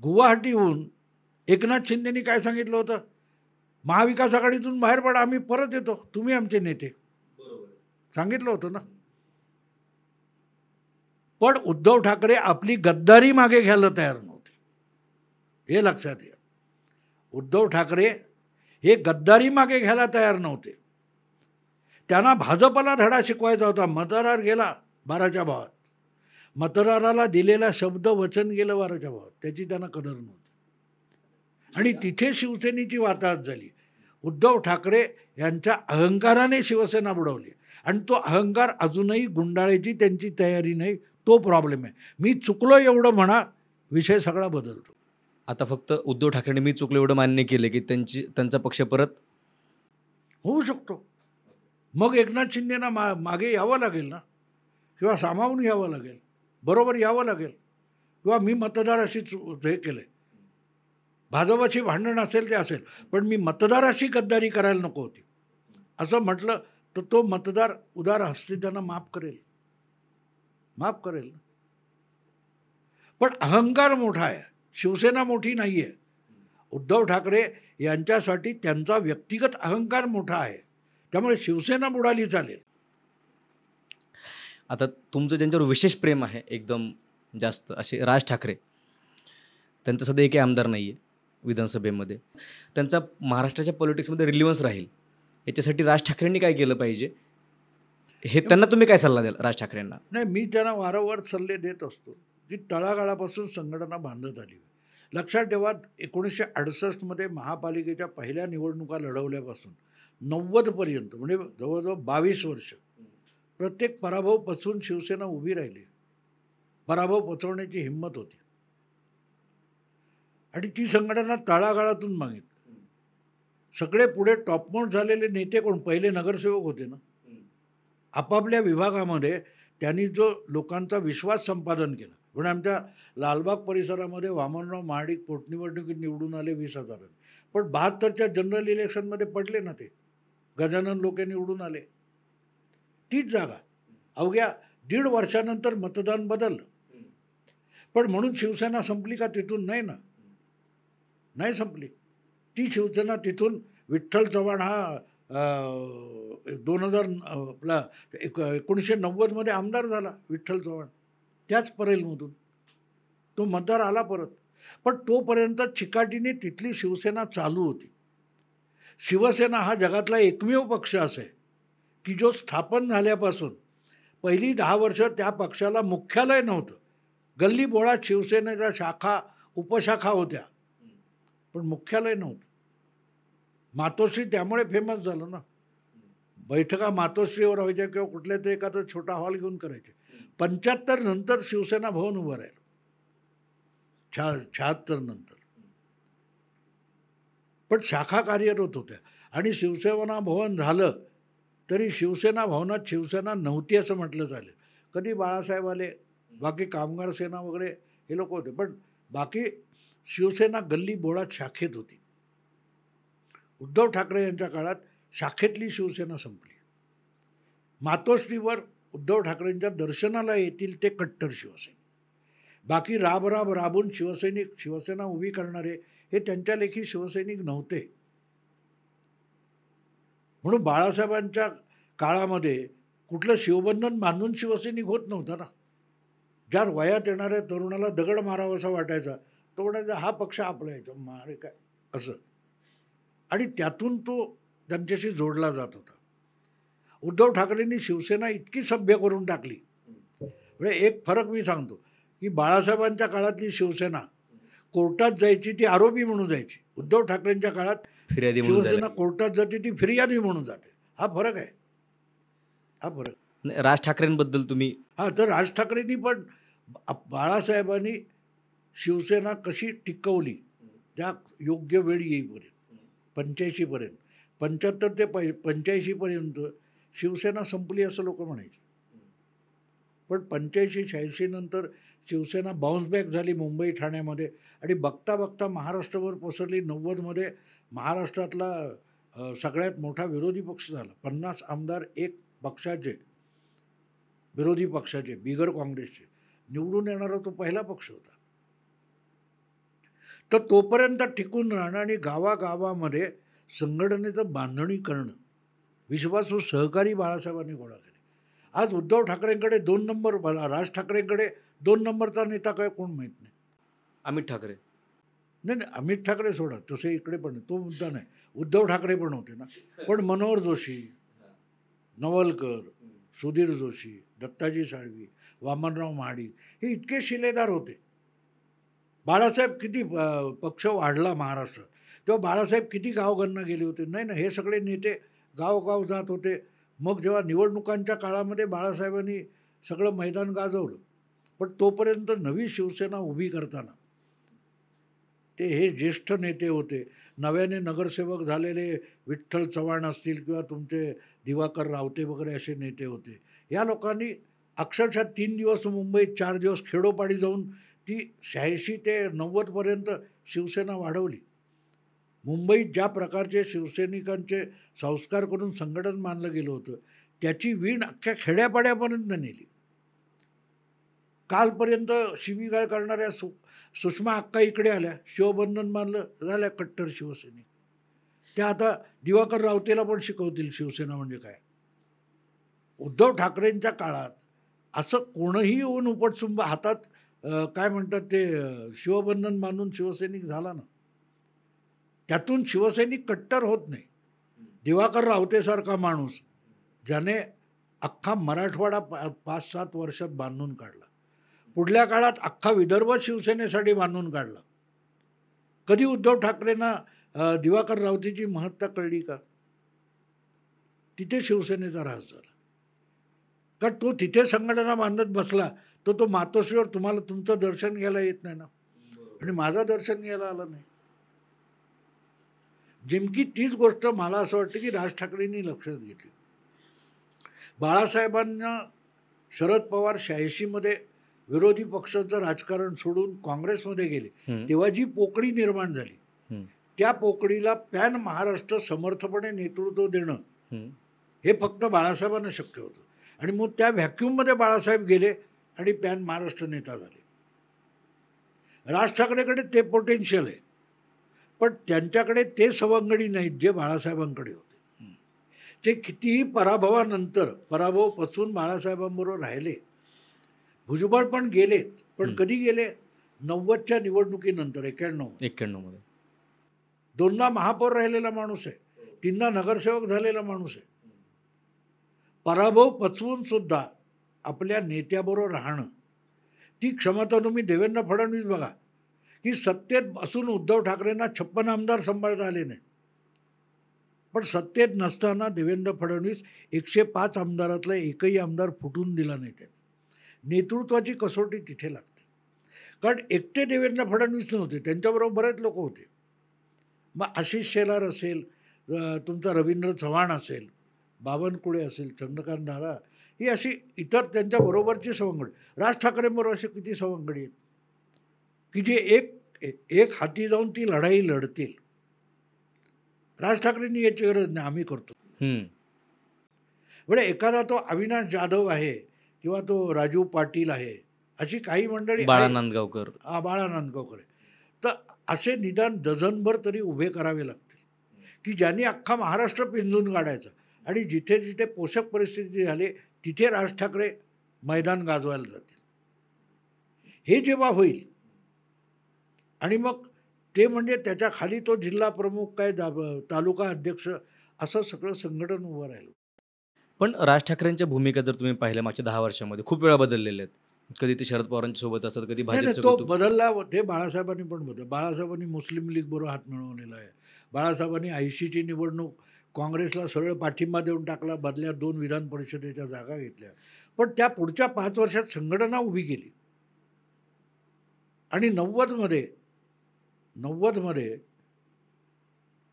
गुवाहाटीहून एकनाथ शिंदेनी काय सांगितलं होतं, महाविकास आघाडीतून बाहेर पडा, आम्ही परत येतो, तुम्ही आमचे नेते, सांगितलं होतं ना. पण उद्धव ठाकरे आपली गद्दारी मागे घ्यायला तयार नव्हते, हे लक्षात घ्या. उद्धव ठाकरे हे गद्दारी मागे घ्यायला तयार नव्हते. त्यांना भाजपला धडा शिकवायचा होता. मतदार गेला 12च्या भावात, मतदाराला दिलेला शब्द वचन गेलं 12च्या भावात, त्याची त्यांना कदर नव्हती. आणि तिथे शिवसेनेची वाताहत झाली. उद्धव ठाकरे यांच्या अहंकाराने शिवसेना बुडवली आणि तो अहंकार अजूनही गुंडाळायची त्यांची तयारी नाही, तो प्रॉब्लेम आहे. मी चुकलो एवढं म्हणा, विषय सगळा बदलतो. आता फक्त उद्धव ठाकरेंनी मी चुकलो एवढं मान्य केलं की त्यांचा पक्ष परत होऊ शकतो. मग एकनाथ शिंदेना मागे यावं लागेल ना, किंवा सामावून घ्यावं लागेल, बरोबर यावं लागेल, किंवा मी मतदाराशी हे केलं आहे, भाजपाची भांडण असेल ते असेल, पण मी मतदाराशी गद्दारी करायला नको होती असं म्हटलं तर तो मतदार उदार हस्ते त्यांना माफ करेल. पण अहंकार मोठा आहे, शिवसेना मोठी नाही आहे. उद्धव ठाकरे यांच्यासाठी त्यांचा व्यक्तिगत अहंकार मोठा आहे, त्यामुळे शिवसेना बुडाली चालेल, आता तुमचं ज्यांच्यावर विशेष प्रेम आहे एकदम जास्त असे राज ठाकरे, त्यांचं सध्या एकही आमदार नाही आहे विधानसभेमध्ये. त्यांचा महाराष्ट्राच्या पॉलिटिक्समध्ये रिलिव्हन्स राहील याच्यासाठी राज ठाकरेंनी काय केलं पाहिजे, हे त्यांना तुम्ही काय सल्ला द्याल राज ठाकरेंना? नाही, मी त्यांना वारंवार सल्ले देत असतो की तळागाळापासून संघटना बांधत आली. लक्षात ठेवा, 1968मध्ये महापालिकेच्या पहिल्या निवडणुका लढवल्यापासून 90पर्यंत म्हणजे जवळजवळ 22 वर्ष प्रत्येक पराभव पचवून शिवसेना उभी राहिली. पराभव पचवण्याची हिंमत होती आणि ती संघटना तळागाळातून मागितली. सगळे पुढे टॉपमोस्ट झालेले नेते कोण? पहिले नगरसेवक होते ना. आपापल्या विभागामध्ये त्यांनी जो लोकांचा विश्वास संपादन केला. म्हणजे आमच्या लालबाग परिसरामध्ये वामनराव महाडिक पोटनिवडणुकीत निवडून आले 20,000. पण 72च्या जनरल इलेक्शनमध्ये पडले ना ते. गजानन लोके निवडून आले. तीच जागा अवघ्या 1.5 वर्षानंतर मतदान बदललं. पण म्हणून शिवसेना संपली का? तिथून नाही ना, नाही संपली. ती शिवसेना तिथून विठ्ठल चव्हाण हा 1990मध्ये आमदार झाला. विठ्ठल चव्हाण त्याच परेलमधून तो मतदार आला परत. पण तोपर्यंत चिकाटीने तिथली शिवसेना चालू होती. शिवसेना हा जगातला एकमेव पक्ष असा आहे की जो स्थापन झाल्यापासून पहिली 10 वर्ष त्या पक्षाला मुख्यालय नव्हतं. गल्ली बोळात शिवसेनेच्या शाखा उपशाखा होत्या पण मुख्यालय नव्हतं. मातोश्री त्यामुळे फेमस झालं ना. बैठका मातोश्रीवर व्हायच्या किंवा कुठल्या तरी एखादा छोटा हॉल घेऊन करायचे. 75 नंतर शिवसेना भवन उभं राहिलं. 76 नंतर पण शाखा कार्यरत होत्या. आणि शिवसेना भवन झालं तरी शिवसेना भवनात शिवसेना नव्हती असं म्हटलं चालेल. कधी बाळासाहेब आले, बाकी कामगार सेना वगैरे हे लोक होते, पण बाकी शिवसेना गल्ली बोळात शाखेत होती. उद्धव ठाकरे यांच्या काळात शाखेतली शिवसेना संपली. मातोश्रीवर उद्धव ठाकरेंच्या दर्शनाला येतील ते कट्टर शिवसैनिक. बाकी राबून शिवसेना उभी करणारे हे त्यांच्या लेखी शिवसैनिक नव्हते. म्हणून बाळासाहेबांच्या काळामध्ये कुठलं शिवबंधन बांधून शिवसैनिक होत नव्हता ना. ज्या वयात येणाऱ्या तरुणाला दगड मारावासा वाटायचा तो म्हणायचा हा पक्ष आपला यायचा मारे काय असं. आणि त्यातून तो त्यांच्याशी जोडला जात होता. उद्धव ठाकरेंनी शिवसेना इतकी सभ्य करून टाकली. म्हणजे एक फरक मी सांगतो की बाळासाहेबांच्या काळातली शिवसेना कोर्टात जायची ती आरोपी म्हणून जायची. उद्धव ठाकरेंच्या काळात फिर्यादी म्हणून शिवसेना कोर्टात जाते ती फिर्यादी म्हणून जाते. हा फरक आहे. हा फरक. राज ठाकरेंबद्दल तुम्ही? हा, तर राज ठाकरेंनी पण बाळासाहेबांनी शिवसेना कशी टिकवली त्या योग्य वेळ येईपर्यंत 85पर्यंत 75 ते 85पर्यंत शिवसेना संपली असं लोक म्हणायचे. पण 85-86 नंतर शिवसेना बाउन्स बॅक झाली मुंबई ठाण्यामध्ये आणि बघता बघता महाराष्ट्रावर पसरली. 90मध्ये महाराष्ट्रातला सगळ्यात मोठा विरोधी पक्ष झाला. 50 आमदार एक पक्षाचे विरोधी पक्षाचे बिगर काँग्रेसचे निवडून येणारा तो पहिला पक्ष होता. तर तोपर्यंत टिकून राहणं आणि गावागावामध्ये संघटनेचं बांधणी करणं, विश्वासू सहकारी बाळासाहेबांनी गोळा केले. आज उद्धव ठाकरेंकडे 2 नंबर, राज ठाकरेंकडे 2 नंबरचा नेता काय कोण माहीत नाही. अमित ठाकरे. नाही, अमित ठाकरे सोडा, तसे इकडे पण तो मुद्दा नाही. उद्धव ठाकरे पण होते ना. पण मनोहर जोशी, नवलकर, सुधीर जोशी, दत्ताजी साळवी, वामनराव महाडिक हे इतके शिलेदार होते. बाळासाहेब किती पक्ष वाढला महाराष्ट्रात तेव्हा बाळासाहेब किती गावगणना गेले होते. नाही ना, हे सगळे नेते गावगाव जात होते. मग जेव्हा निवडणुकांच्या काळामध्ये बाळासाहेबांनी सगळं मैदान गाजवलं. पण तोपर्यंत नवी शिवसेना उभी करताना ते हे ज्येष्ठ नेते होते. नव्याने नगरसेवक झालेले विठ्ठल चव्हाण असतील किंवा तुमचे दिवाकर रावते वगैरे असे नेते होते. या लोकांनी अक्षरशः 3 दिवस मुंबईत, 4 दिवस खेडोपाडी जाऊन ती 86 ते 90पर्यंत शिवसेना वाढवली. मुंबईत ज्या प्रकारचे शिवसैनिकांचे संस्कार करून संघटन मानलं गेलं होतं त्याची वीण अख्ख्या खेड्यापाड्यापर्यंत नेली. कालपर्यंत शिवीगाळ करणाऱ्या सुषमा अक्का इकडे आल्या, शिवबंधन मानलं, झाल्या कट्टर शिवसैनिक. त्या आता दिवाकर रावतेला पण शिकवतील शिवसेना म्हणजे काय. उद्धव ठाकरेंच्या काळात असं कोणीही येऊन उपटसुंब हातात काय म्हणतात ते शिवबंधन बांधून शिवसैनिक झाला ना, त्यातून शिवसैनिक कट्टर होत नाही. दिवाकर रावतेसारखा माणूस ज्याने अख्खा मराठवाडा 5-7 वर्षात बांधून काढला, पुढल्या काळात अख्खा विदर्भ शिवसेनेसाठी बांधून काढला. कधी उद्धव ठाकरेंना दिवाकर रावतेची महत्ता कळली का? तिथे शिवसेनेचा ऱ्हास झाला. कारण तो तिथे संघटना बांधत बसला तो मातोश्रीवर तुम्हाला तुमचं दर्शन घ्यायला येत नाही ना, आणि माझं दर्शन घ्यायला आलं नाही. नेमकी तीच गोष्ट मला असं वाटतं की राज ठाकरेंनी लक्षात घेतली. बाळासाहेबांना शरद पवार 86 मध्ये विरोधी पक्षाचं राजकारण सोडून काँग्रेसमध्ये गेले, तेव्हा जी पोकळी निर्माण झाली, त्या पोकळीला पॅन महाराष्ट्र समर्थपणे नेतृत्व देणं हे फक्त बाळासाहेबांना शक्य होतं. आणि मग त्या व्हॅक्यूममध्ये बाळासाहेब गेले आणि पॅन महाराष्ट्र नेता झाले. राज ठाकरेकडे ते पोटेन्शियल आहे, पण त्यांच्याकडे ते सवंगडी नाहीत जे बाळासाहेबांकडे होते. ते कितीही पराभवानंतर पराभव पचवून बाळासाहेबांबरोबर राहिले. भुजबळ पण गेलेत, पण कधी गेले? 90च्या निवडणुकीनंतर 91 मध्ये. 2दा महापौर राहिलेला माणूस आहे, 3दा नगरसेवक झालेला माणूस आहे. पराभव पचवून सुद्धा आपल्या नेत्याबरोबर राहणं, ती क्षमता तुम्ही देवेंद्र फडणवीस बघा की सत्तेत असून उद्धव ठाकरेंना 56 आमदार सांभाळता आले नाही, पण सत्तेत नसताना देवेंद्र फडणवीस 105 आमदारातला एकही आमदार फुटून दिला नाही. त्यांनी नेतृत्वाची कसोटी तिथे लागते. कारण एकटे देवेंद्र फडणवीस नव्हते, त्यांच्याबरोबर बरेच लोक होते. मग आशिष शेलार असेल, तुमचा रवींद्र चव्हाण असेल, बावनकुळे असेल, चंद्रकांत दादा, ही अशी इतर त्यांच्याबरोबरची सवंगडी. राज ठाकरेंबरोबर अशी किती सवंगडी आहेत की जे एक हाती जाऊन ती लढाई लढतील. राज ठाकरेंनी याची गरज नाही, आम्ही करतो. म्हणजे एखादा तो अविनाश जाधव आहे किंवा तो राजू पाटील आहे, अशी काही मंडळी, बाळा नांदगावकर आहे, तर असे निदान डझनभर तरी उभे करावे लागतील की ज्यांनी अख्खा महाराष्ट्र पिंजून काढायचा. आणि जिथे जिथे पोषक परिस्थिती झाली तिथे राज ठाकरे मैदान गाजवायला जातील. हे जेव्हा होईल आणि मग ते म्हणजे त्याच्या खाली तो जिल्हा प्रमुख, काय तालुका अध्यक्ष, असं सगळं संघटन उभं राहिलं. पण राज ठाकरेंच्या भूमिका जर तुम्ही पाहिल्या मागच्या 10 वर्षामध्ये खूप वेळा बदललेल्या आहेत. कधी ते शरद पवारांच्या सोबत असतात, कधी भाजपच्या तो बदलला. ते बाळासाहेबांनी पण बदल. बाळासाहेबांनी मुस्लिम लीग बरोबर हात मिळवलेला आहे. बाळासाहेबांनी 80ची निवडणूक काँग्रेसला सरळ पाठिंबा देऊन टाकला, बदल्यात 2 विधान परिषदेच्या जागा घेतल्या. पण त्या पुढच्या 5 वर्षात संघटना उभी केली. आणि 90मध्ये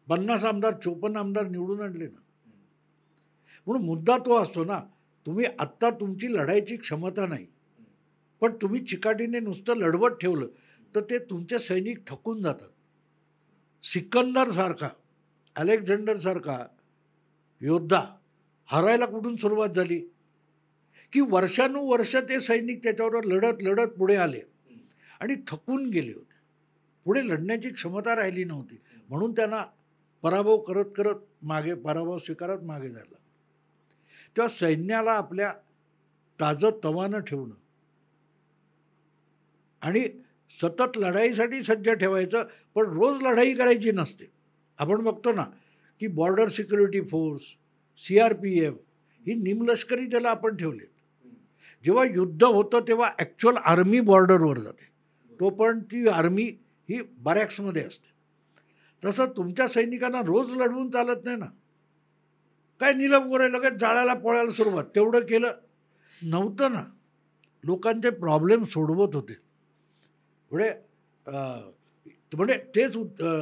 50 आमदार 54 आमदार निवडून आणले ना. म्हणून मुद्दा तो असतो ना, तुम्ही आत्ता तुमची लढायची क्षमता नाही, पण तुम्ही चिकाटीने नुसतं लढवत ठेवलं तर ते तुमचे सैनिक थकून जातात. सिकंदर सारखा, अलेक्झांडर सारखा योद्धा हरायला कुठून सुरुवात झाली की वर्षानुवर्ष ते सैनिक त्याच्याबरोबर लढत लढत पुढे आले आणि थकून गेले होते. पुढे लढण्याची क्षमता राहिली नव्हती, म्हणून त्यांना पराभव करत करत पराभव स्वीकारत मागे जायला. तेव्हा सैन्याला आपल्या ताजं तवानं ठेवणं आणि सतत लढाईसाठी सज्ज ठेवायचं, पण रोज लढाई करायची नसते. आपण बघतो ना की बॉर्डर सिक्युरिटी फोर्स, CRPF ही निमलष्करी दलं आपण ठेवलेत. जेव्हा युद्ध होतं तेव्हा ॲक्च्युअल आर्मी बॉर्डरवर जाते, तोपर्यंत ती आर्मी ही बॅरॅक्समध्ये असते. तसं तुमच्या सैनिकांना रोज लढवून चालत नाही ना. काय नीलम गोरे लगेच जाळायला पोळायला सुरुवात, तेवढं केलं नव्हतं ना. लोकांचे प्रॉब्लेम सोडवत होते. म्हणजे तेच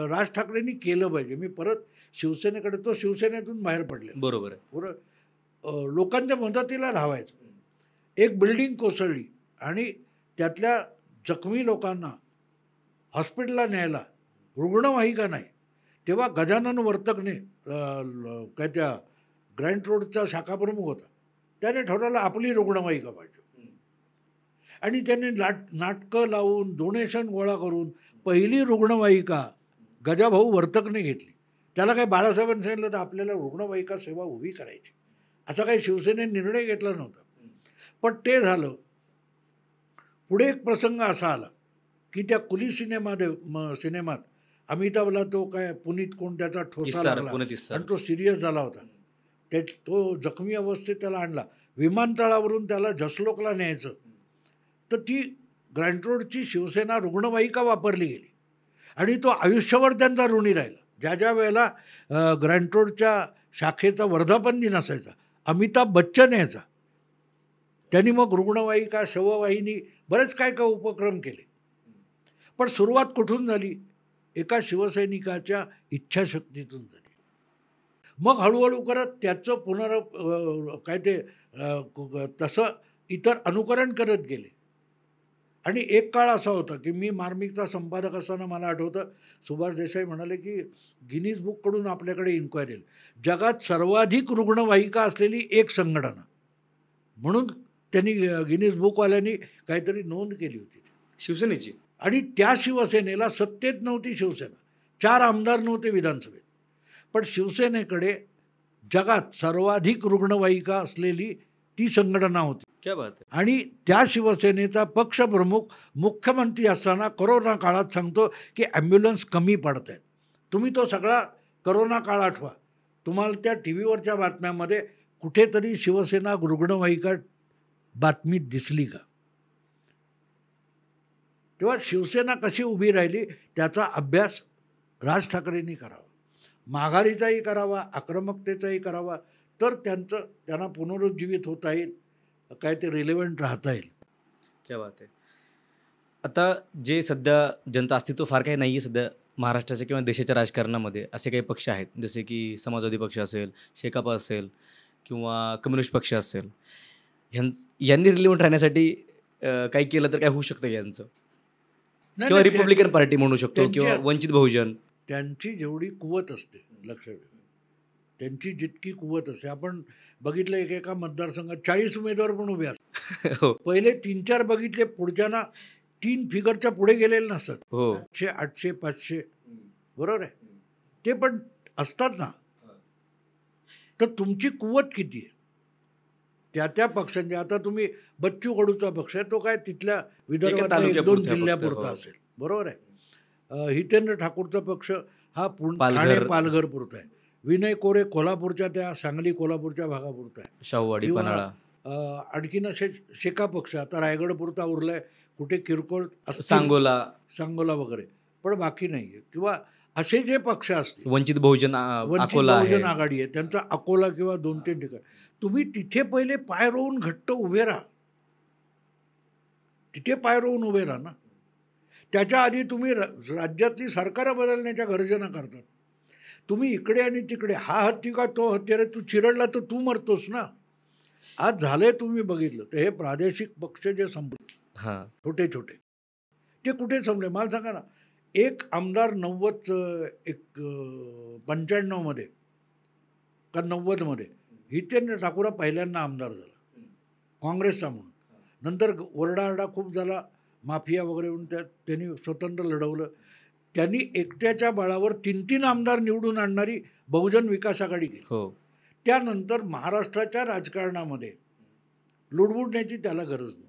राज ठाकरेंनी केलं पाहिजे. मी परत शिवसेनेकडे, तो शिवसेनेतून बाहेर पडले, बरोबर आहे. लोकांच्या मदतीला धावायचं. एक बिल्डिंग कोसळली आणि त्यातल्या जखमी लोकांना हॉस्पिटलला न्यायला रुग्णवाहिका नाही, तेव्हा गजानन वर्तकने काय त्या ग्रँट रोडचा शाखाप्रमुख होता, त्याने ठरवलं आपली रुग्णवाहिका पाहिजे. आणि त्यांनी नाटकं लावून डोनेशन गोळा करून पहिली रुग्णवाहिका गजाभाऊ वर्तकने घेतली. त्याला काही बाळासाहेबांनी सांगितलं तर आपल्याला रुग्णवाहिका सेवा उभी करायची, असा काही शिवसेनेने निर्णय घेतला नव्हता. पण ते झालं. पुढे एक प्रसंग असा आला की त्या कुली सिनेमात अमिताभला तो काय पुनीत कोण त्याचा ठोसा इस्सार, लागला पुनीत इस्सार. आणि तो सिरियस झाला होता. तो जखमी अवस्थेत त्याला आणला. विमानतळावरून त्याला जसलोकला न्यायचं, तर ती ग्रँट रोडची शिवसेना रुग्णवाहिका वापरली गेली आणि तो आयुष्यभर त्यांचा ऋणी राहिला. ज्या ज्या वेळेला ग्रँट रोडच्या शाखेचा वर्धापन दिन असायचा, अमिताभ बच्चन यायचा, त्यांनी मग रुग्णवाहिका, शववाहिनी, बरेच काय काय उपक्रम केले. पण सुरुवात कुठून झाली? एका शिवसैनिकाच्या इच्छाशक्तीतून झाली. मग हळूहळू करत त्याचं तसं इतर अनुकरण करत गेले. आणि एक काळ असा होता की मी मार्मिकचा संपादक असताना मला आठवतं, सुभाष देसाई म्हणाले की गिनीज बुककडून आपल्याकडे इन्क्वायरी येईल, जगात सर्वाधिक रुग्णवाहिका असलेली एक संघटना म्हणून त्यांनी गिनीज बुकवाल्यांनी काहीतरी नोंद केली होती शिवसेनेची. आणि त्या शिवसेनेला सत्तेत नव्हती शिवसेना, 4 आमदार नव्हते विधानसभेत, पण शिवसेनेकडे जगात सर्वाधिक रुग्णवाहिका असलेली ती संघटना होती. क्या बात आहे. आणि त्या शिवसेनेचा पक्षप्रमुख मुख्यमंत्री असताना करोना काळात सांगतो की ॲम्ब्युलन्स कमी पडत आहेत. तुम्ही तो सगळा करोना काळ आठवा, तुम्हाला त्या टी व्हीवरच्या बातम्यामध्ये कुठेतरी शिवसेना रुग्णवाहिका बातमी दिसली का? तेव्हा शिवसेना कशी उभी राहिली त्याचा अभ्यास राज ठाकरेंनी करावा, माघारीचाही करावा, आक्रमकतेचाही करावा, तर त्यांना पुनरुज्जीवित होता येईल, काय ते रिलेव्हंट राहता येईल. क्या बात आहे. आता जे सध्या ज्यांचं अस्तित्व फार काही नाही आहे सध्या महाराष्ट्राच्या किंवा देशाच्या राजकारणामध्ये, असे काही पक्ष आहेत जसे की समाजवादी पक्ष असेल, शेकाप असेल किंवा कम्युनिस्ट पक्ष असेल, यांनी रिलेव्हंट राहण्यासाठी काही केलं तर काय होऊ शकतं यांचं? नाही, किंवा नाही, रिपब्लिकन पार्टी म्हणू शकतो किंवा वंचित बहुजन. त्यांची जेवढी कुवत असते, लक्षात ठेवा, त्यांची जितकी कुवत असते. आपण बघितलं एकेका मतदारसंघात 40 उमेदवार पण उभे असतात. हो पहिले 3-4 बघितले, पुढच्यांना 3 फिगरच्या पुढे गेलेले नसतात. हो 700, 800, 500, बरोबर आहे, ते पण असतात ना. तर तुमची कुवत किती आहे त्या पक्षांची? आता तुम्ही बच्चू कडूचा पक्ष आहे, तो काय तिथल्या विदर्भातल्या 1-2 तालुक्यापुरता जिल्ह्यापुरता हो. असेल, बरोबर आहे. हितेंद्र ठाकूरचा पक्ष हा पालघर. ठाणे पालघर पुरता आहे. विनय कोरे कोल्हापूरच्या, त्या सांगली कोल्हापूरच्या भागापुरता आहे. शाहूवाडी, किंवा पन्हाळा, आणखीन असे शेका पक्ष आता रायगड पुरता उरलाय, कुठे किरकोळ असतील, सांगोला वगैरे, पण बाकी नाही आहे. किंवा असे जे पक्ष असतील, वंचित बहुजन वंचित अकोला आहे. बहुजन आघाडी आहे, त्यांचा अकोला किंवा 2-3 ठिकाण, तुम्ही तिथे पहिले पाय रोवून घट्ट उभे राहा, तिथे पाय रोवून उभे राहा ना. त्याच्या आधी तुम्ही राज्यातली सरकारं बदलण्याच्या गर्जना करतात. तुम्ही इकडे आणि तिकडे, हा हत्ती का तो हत्ती, अरे तू चिरडला तर तू मरतोस ना. आज झालंय, तुम्ही बघितलं तर हे प्रादेशिक पक्ष जे संपले, हां छोटे छोटे, ते कुठे संपले मला सांगा ना. एक आमदार 95मध्ये का 90मध्ये हितेंद्र ठाकूर पहिल्यांदा आमदार झाला काँग्रेसचा म्हणून. नंतर ओरडाआरडा खूप झाला, माफिया वगैरे म्हणून त्यांनी स्वतंत्र लढवलं. त्यांनी एकट्याच्या बळावर 3-3 आमदार निवडून आणणारी बहुजन विकास आघाडी केली. हो त्यानंतर महाराष्ट्राच्या राजकारणामध्ये लुडबुडण्याची त्याला गरज नव्हती.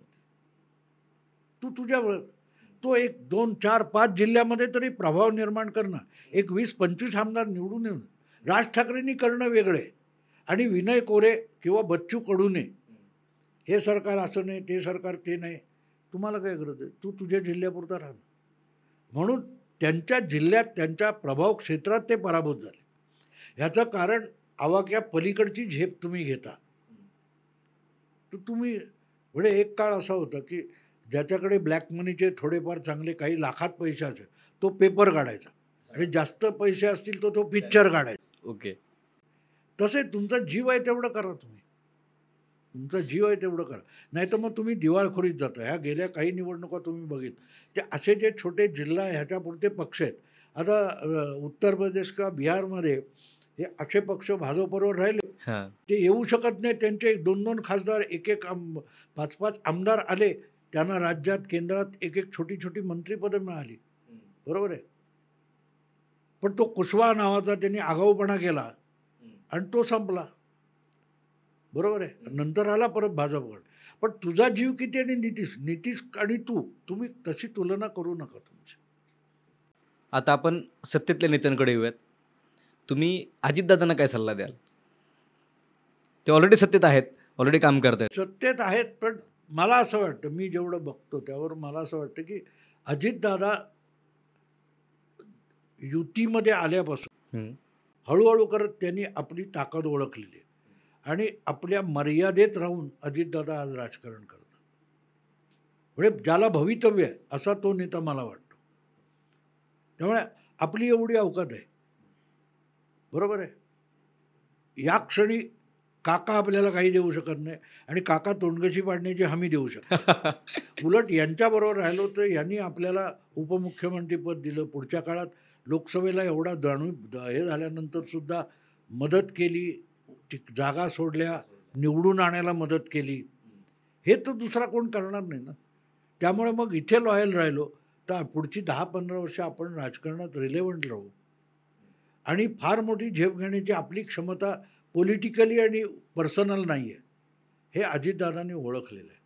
तो 1, 2, 4, 5 जिल्ह्यामध्ये तरी प्रभाव निर्माण करणं, एक 20-25 आमदार निवडून येऊन राज ठाकरेंनी करणं वेगळे, आणि विनय कोरे किंवा बच्चू कडूने हे सरकार असं नाही, ते सरकार ते नाही, तुम्हाला काय गरज आहे? तू तुझ्या जिल्ह्यापुरता राहा. म्हणून त्यांच्या जिल्ह्यात, त्यांच्या प्रभाव क्षेत्रात ते पराभूत झाले. ह्याचं कारण आवाक्या पलीकडची झेप तुम्ही घेता. तर तुम्ही म्हणजे एक काळ असा होता की ज्याच्याकडे ब्लॅक मनीचे थोडेफार चांगले काही लाखात पैसे असेल तो पेपर काढायचा, आणि जास्त पैसे असतील तो पिक्चर काढायचा. ओके. तसे तुमचा जीव आहे तेवढं करा, तुमचा जीव आहे तेवढं करा, नाही तर मग तुम्ही दिवाळखोरीत जाता. ह्या गेल्या काही निवडणुका तुम्ही बघितलं, ते असे जे छोटे जिल्हा ह्याच्यापुरते पक्ष आहेत. आता उत्तर प्रदेश का बिहारमध्ये हे असे पक्ष भाजपबरोबर राहिले, ते येऊ शकत नाही. त्यांचे 2-2 खासदार, 1-1 5-5 आमदार आले, त्यांना राज्यात, केंद्रात 1-1 छोटी मंत्रिपदं मिळाली, बरोबर आहे. पण तो कुशवाहा नावाचा त्यांनी आगाऊपणा केला आणि तो संपला, बरोबर आहे. नंतर आला परत भाजपकडे. पण तुझा जीव किती आणि नितीश नितीश आणि तुम्ही तशी तुलना करू नका तुमची. आता आपण सत्तेतल्या नेत्यांकडे येऊयात. तुम्ही अजितदादांना काय सल्ला द्याल? ते ऑलरेडी सत्तेत आहेत, ऑलरेडी काम करत आहेत. सत्तेत आहेत, पण मला असं वाटतं, मी जेवढं बघतो त्यावर मला असं वाटतं की अजितदादा युतीमध्ये आल्यापासून हळूहळू करत त्यांनी आपली ताकद ओळखलेली आहे आणि आपल्या मर्यादेत राहून अजितदादा आज राजकारण करतात. म्हणजे ज्याला भवितव्य आहे असा तो नेता मला वाटतो. त्यामुळे आपली एवढी अवकात आहे, बरोबर आहे. या क्षणी काका आपल्याला काही देऊ शकत नाही आणि काका तोंडगशी पाडण्याची हमी देऊ शकतात. उलट यांच्याबरोबर राहिलो तर यांनी आपल्याला उपमुख्यमंत्रीपद दिलं. पुढच्या काळात लोकसभेला एवढा हे झाल्यानंतर सुद्धा मदत केली, जागा सोडल्या, निवडून आणायला मदत केली. हे तर दुसरा कोण करणार नाही ना. त्यामुळे मग इथे लॉयल राहिलो तर पुढची 10-15 वर्ष आपण राजकारणात रिलेव्हंट राहू आणि फार मोठी झेप घेण्याची आपली क्षमता पॉलिटिकली आणि पर्सनल नाही आहे, हे अजितदादांनी ओळखलेलं आहे.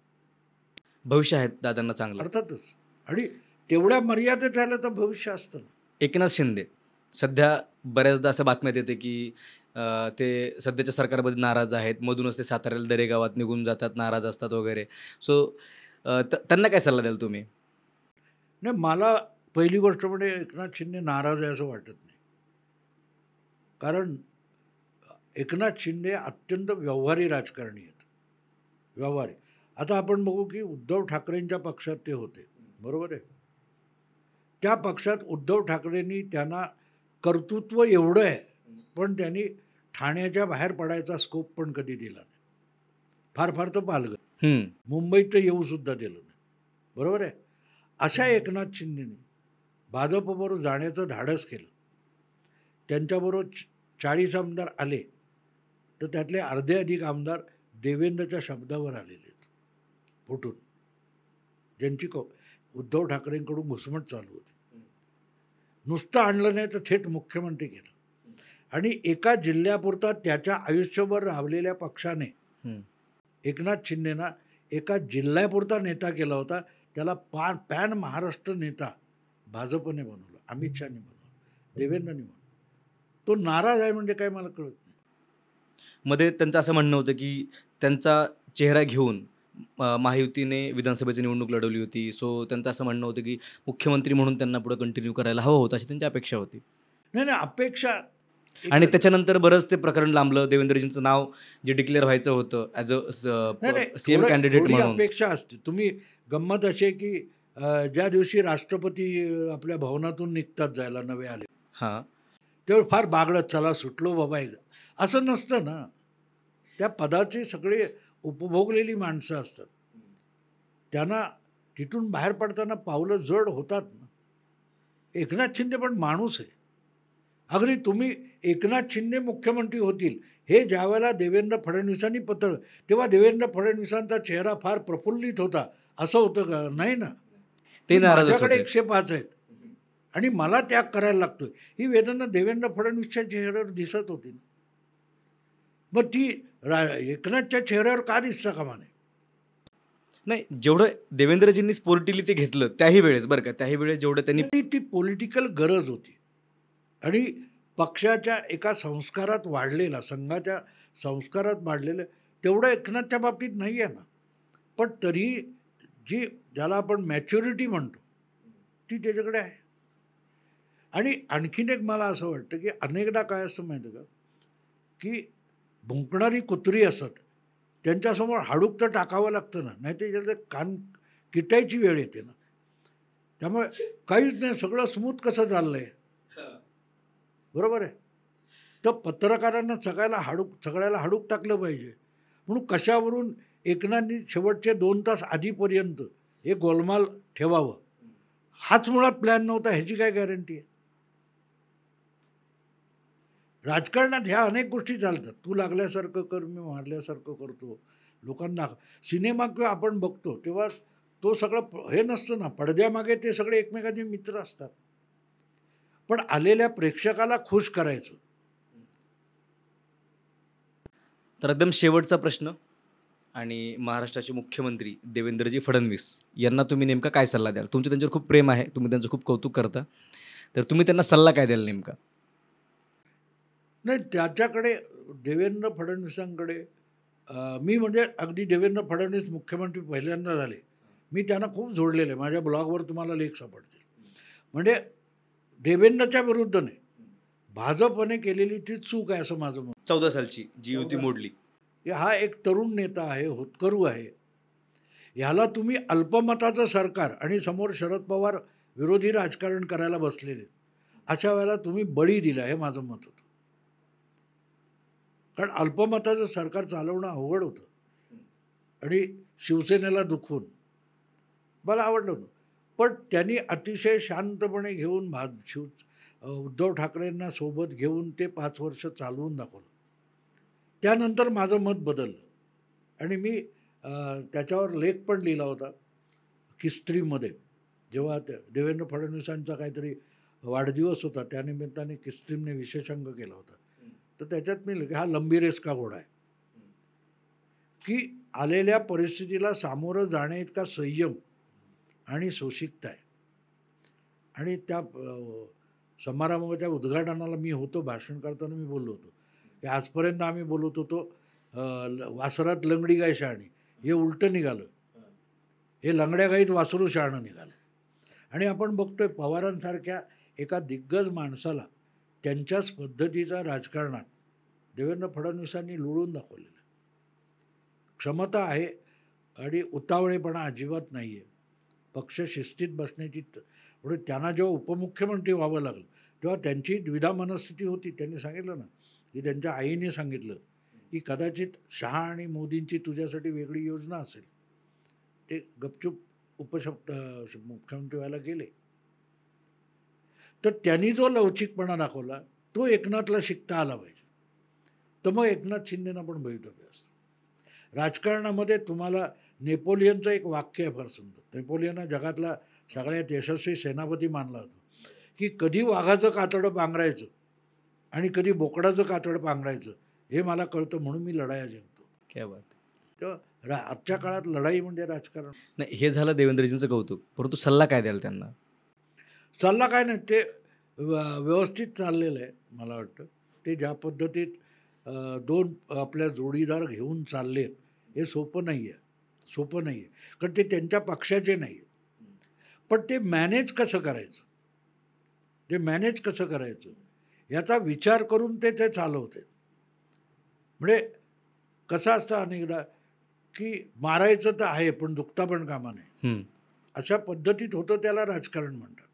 भविष्य आहे दादांना चांगलं. अर्थातच. आणि तेवढ्या मर्यादेत राहिलं तर भविष्य असतं ना. एकनाथ शिंदे सध्या बऱ्याचदा असं बातम्यात येते की ते सध्याच्या सरकारमध्ये नाराज आहेत. मधूनच ते साताऱ्याला दरेगावात निघून जातात, नाराज असतात वगैरे. सो त्यांना काय सल्ला द्याल तुम्ही? नाही, मला पहिली गोष्ट म्हणजे एकनाथ शिंदे नाराज आहे असं वाटत नाही. कारण एकनाथ शिंदे अत्यंत व्यवहारी राजकारणी आहेत. व्यवहारी. आता आपण बघू की उद्धव ठाकरेंच्या पक्षात ते होते, बरोबर आहे. त्या पक्षात उद्धव ठाकरेंनी त्यांना कर्तृत्व एवढं आहे, पण त्यांनी ठाण्याच्या बाहेर पडायचा स्कोप पण कधी दिला नाही. फार फार तर पालघर, मुंबईत तर येऊसुद्धा दिलं नाही, बरोबर आहे. अशा एकनाथ शिंदेने भाजपबरोबर जाण्याचं धाडस केलं. त्यांच्याबरोबर 40 आमदार आले तर त्यातले अर्धे अधिक आमदार देवेंद्रच्या शब्दावर आलेले आहेत फुटून, ज्यांची उद्धव ठाकरेंकडून घुसमट चालू होती. नुसतं आणलं नाही तर थेट मुख्यमंत्री केलं. आणि एका जिल्ह्यापुरता त्याच्या आयुष्यभर राबलेल्या पक्षाने एकनाथ शिंदेना एका जिल्ह्यापुरता नेता केला होता. त्याला पॅन महाराष्ट्र नेता भाजपने बनवलं, अमित शहाने बनवलं, देवेंद्रने बनवलं. तो नाराज आहे म्हणजे काय मला कळत नाही. मध्ये त्यांचं असं म्हणणं होतं की त्यांचा चेहरा घेऊन महायुतीने विधानसभेची निवडणूक लढवली होती. सो त्यांचं असं म्हणणं होतं की मुख्यमंत्री म्हणून त्यांना पुढे कंटिन्यू करायला हवं होतं, अशी त्यांची अपेक्षा होती. नाही नाही, अपेक्षा. आणि त्याच्यानंतर बरंच ते प्रकरण लांबलं. देवेंद्रजींचं नाव जे डिक्लेअर व्हायचं होतं ॲज अ सीएम कॅन्डिडेट म्हणून. अपेक्षा असते. तुम्ही गंमत अशी आहे की ज्या दिवशी राष्ट्रपती आपल्या भवनातून निघतात जायला नवे आले, हां, तेव्हा फार बागडत, चला सुटलो बाबा, असं नसतं ना. त्या पदाचे सगळे उपभोगलेली माणसं असतात. त्यांना तिथून बाहेर पडताना पावलं जड होतात ना. एकनाथ शिंदे पण माणूस आहे. अगदी तुम्ही एकनाथ शिंदे मुख्यमंत्री होतील हे ज्यावेळेला देवेंद्र फडणवीसांनी पत्र, तेव्हा देवेंद्र फडणवीसांचा चेहरा फार प्रफुल्लित होता असं होतं का? नाही ना. ते नाराज माझ्याकडे होते. 105 आहेत आणि मला त्याग करायला लागतोय, ही वेदना देवेंद्र फडणवीसच्या चेहऱ्यावर दिसत होती ना. मग ती एकनाथच्या चेहऱ्यावर का दिसतं कामा नये? नाही, जेवढं देवेंद्रजींनी स्पोर्टिली ते घेतलं त्याही वेळेस, बरं का, त्याही वेळेस जेवढं त्यांनी ती पॉलिटिकल गरज होती आणि पक्षाच्या एका संस्कारात वाढलेला, संघाच्या संस्कारात वाढलेलं तेवढं एकनाथच्या बाबतीत नाही आहे ना. पण तरी जी ज्याला आपण मॅच्युरिटी म्हणतो ती त्याच्याकडे आहे. आणि आणखीन एक मला असं वाटतं की अनेकदा काय असतं माहिती का, की भुंकणारी कुत्री असतात, त्यांच्यासमोर हाडूक तर टाकावं लागतं ना, नाही तर त्याचे कान किटायची वेळ येते ना. त्यामुळे काहीच नाही, सगळं स्मूथ कसं चाललं आहे, बरोबर आहे. तर पत्रकारांना सगळ्याला हाडूक टाकलं पाहिजे. म्हणून कशावरून एकनाथनी शेवटचे 2 तास आधीपर्यंत हे गोलमाल ठेवावं, हाच मुळात प्लॅन नव्हता, ह्याची काय गॅरंटी आहे? राजकारणात ह्या अनेक गोष्टी चालतात. तू लागल्यासारखं कर, मी मारल्यासारखं करतो. लोकांना सिनेमा किंवा आपण बघतो तेव्हा तो सगळं हे नसतं ना, पडद्यामागे ते सगळे एकमेकांचे मित्र असतात. पण आलेल्या प्रेक्षकाला खुश करायचं. तर एकदम शेवटचा प्रश्न, आणि महाराष्ट्राचे मुख्यमंत्री देवेंद्रजी फडणवीस यांना तुम्ही नेमका काय सल्ला द्याल? तुमचं त्यांच्यावर खूप प्रेम आहे, तुम्ही त्यांचं खूप कौतुक करता, तर तुम्ही त्यांना सल्ला काय द्याल नेमका? नाही, त्याच्याकडे देवेंद्र फडणवीसांकडे मी म्हणजे अगदी देवेंद्र फडणवीस मुख्यमंत्री पहिल्यांदा झाले, मी त्यांना खूप जोडलेलं आहे. माझ्या ब्लॉगवर तुम्हाला लेख सापडतील. म्हणजे देवेंद्रच्या विरुद्ध नाही, भाजपने केलेली ती चूक आहे असं माझं मत. 14 सालची जी युती मोडली. हा एक तरुण नेता आहे, होतकरू आहे. ह्याला तुम्ही अल्पमताचं सरकार आणि समोर शरद पवार विरोधी राजकारण करायला बसलेले, अशा वेळेला तुम्ही बळी दिला, हे माझं मत होतं. कारण अल्पमताचं सरकार चालवणं अवघड होतं आणि शिवसेनेला दुखवून मला आवडलं होतं. पण त्यांनी अतिशय शांतपणे घेऊन उद्धव ठाकरेंना सोबत घेऊन ते 5 वर्ष चालवून दाखवलं. त्यानंतर माझं मत बदललं आणि मी त्याच्यावर लेख पण लिहिला होता किस्त्रीमध्ये. जेव्हा देवेंद्र फडणवीसांचा काहीतरी वाढदिवस होता, त्यानिमित्ताने किस्त्रीमने विशेषांक केला होता. तर त्याच्यात मी लिहिलं की हा लंबी रेस का घोडा आहे, की आलेल्या परिस्थितीला सामोरं जाण्या इतका संयम आणि सोशिकता आहे. आणि त्या समारंभाच्या उद्घाटनाला मी होतो, भाषण करताना मी बोललो होतो की आजपर्यंत आम्ही बोलत होतो वासरात लंगडी गाय शहाणी, हे उलटं निघालं, हे लंगड्या गाईत वासरू शहाणं निघालं. आणि आपण बघतोय पवारांसारख्या एका दिग्गज माणसाला त्यांच्याच पद्धतीचा राजकारणात देवेंद्र फडणवीसांनी लुळून दाखवलेलं. क्षमता आहे आणि उतावळेपणा अजिबात नाही आहे. पक्ष शिस्तीत बसण्याची म्हणजे त्यांना जेव्हा उपमुख्यमंत्री व्हावं लागलं तेव्हा त्यांची द्विधा मनस्थिती होती. त्यांनी सांगितलं ना की त्यांच्या आईने सांगितलं की कदाचित शहा आणि मोदींची तुझ्यासाठी वेगळी योजना असेल. ते गपचूप मुख्यमंत्री व्हायला गेले. तर त्यांनी जो लवचिकपणा दाखवला तो एकनाथला शिकता आला पाहिजे. तर मग एकनाथ शिंदेना पण भवितव्य असतं. राजकारणामध्ये तुम्हाला नेपोलियनचं एक वाक्य आहे फार सुंदर. नेपोलियन हा जगातला सगळ्यात यशस्वी सेनापती मानला जातो, की कधी वाघाचं कातडं पांघरायचं आणि कधी बोकडाचं कातडं पांघरायचं हे मला कळतं, म्हणून मी लढाया जिंकतो. क्या बात. तर आजच्या काळात लढाई म्हणजे राजकारण नाही, हे झालं देवेंद्रजींचं कौतुक, परंतु सल्ला काय द्याल त्यांना? सल्ला काय नाही, ते व्यवस्थित चाललेलं आहे. मला वाटतं ते ज्या पद्धतीत 2 आपल्या जोडीदार घेऊन चाललेत हे सोपं नाही आहे, सोपं नाही आहे. कारण ते त्यांच्या पक्षाचे नाही आहेत. पण ते मॅनेज कसं करायचं, ते मॅनेज कसं करायचं याचा विचार करून ते चालवते. म्हणजे कसं असतं अनेकदा की मारायचं तर आहे पण दुखता पण कामा नाही, अशा पद्धतीत होतं, त्याला राजकारण म्हणतात.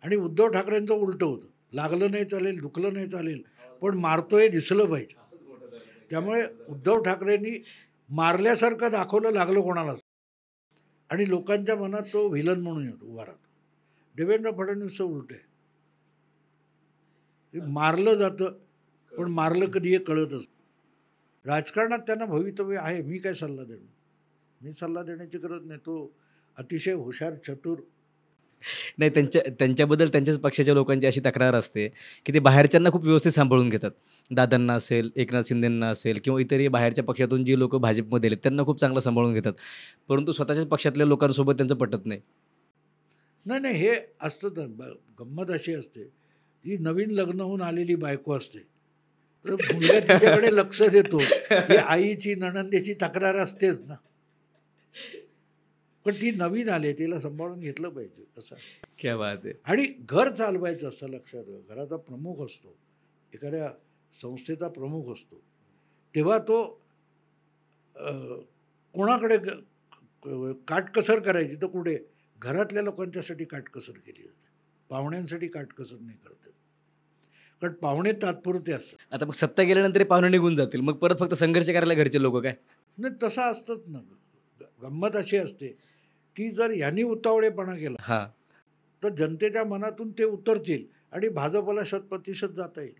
आणि उद्धव ठाकरेंचं उलटं होतं, लागलं नाही चालेल, दुखलं नाही चालेल, पण मारतोय दिसलं पाहिजे. त्यामुळे उद्धव ठाकरेंनी मारल्यासारखं दाखवलं, लागलं कोणालाच, आणि लोकांच्या मनात तो व्हिलन म्हणून येतो, उभा राहतो. देवेंद्र फडणवीसचं उलट आहे, मारलं जातं पण मारलं कधी हे कळतच. राजकारणात त्यांना भवितव्य आहे. मी काय सल्ला देणार, मी सल्ला देण्याची गरज नाही. तो अतिशय हुशार, चतुर. नाही, त्यांच्याबद्दल त्यांच्याच पक्षाच्या लोकांची अशी तक्रार असते की ते बाहेरच्यांना खूप व्यवस्थित सांभाळून घेतात. दादांना असेल, एकनाथ शिंदेंना असेल किंवा इतरही बाहेरच्या पक्षातून जी लोकं भाजपमध्ये आले त्यांना खूप चांगलं सांभाळून घेतात, परंतु स्वतःच्याच पक्षातल्या लोकांसोबत त्यांचं पटत नाही. नाही, हे असतं. तर गंमत अशी असते की नवीन लग्न होऊन आलेली बायको असते, तर मुलगा तिच्याकडे लक्ष देतो, ही आईची नणंदेची तक्रार असतेच ना. पण ती नवीन आली, तिला सांभाळून घेतलं पाहिजे असं. क्या बात आहे. आणि घर चालवायचं असं लक्षात ठेवा. घराचा प्रमुख असतो, एखाद्या संस्थेचा प्रमुख असतो, तेव्हा तो कोणाकडे काटकसर करायची तर कुठे घरातल्या लोकांच्यासाठी काटकसर केली जाते, पाहुण्यांसाठी काटकसर नाही करत. कारण पाहुणे तात्पुरते असतात. आता मग सत्ता गेल्यानंतर पाहुणे निघून जातील, मग परत फक्त संघर्ष करायला घरचे लोक काय? नाही, तसं असतंच ना. गंमत अशी असते की जर यांनी उतावळेपणा केला तर जनतेच्या मनातून ते उतरतील आणि भाजपला 100% जाता येईल.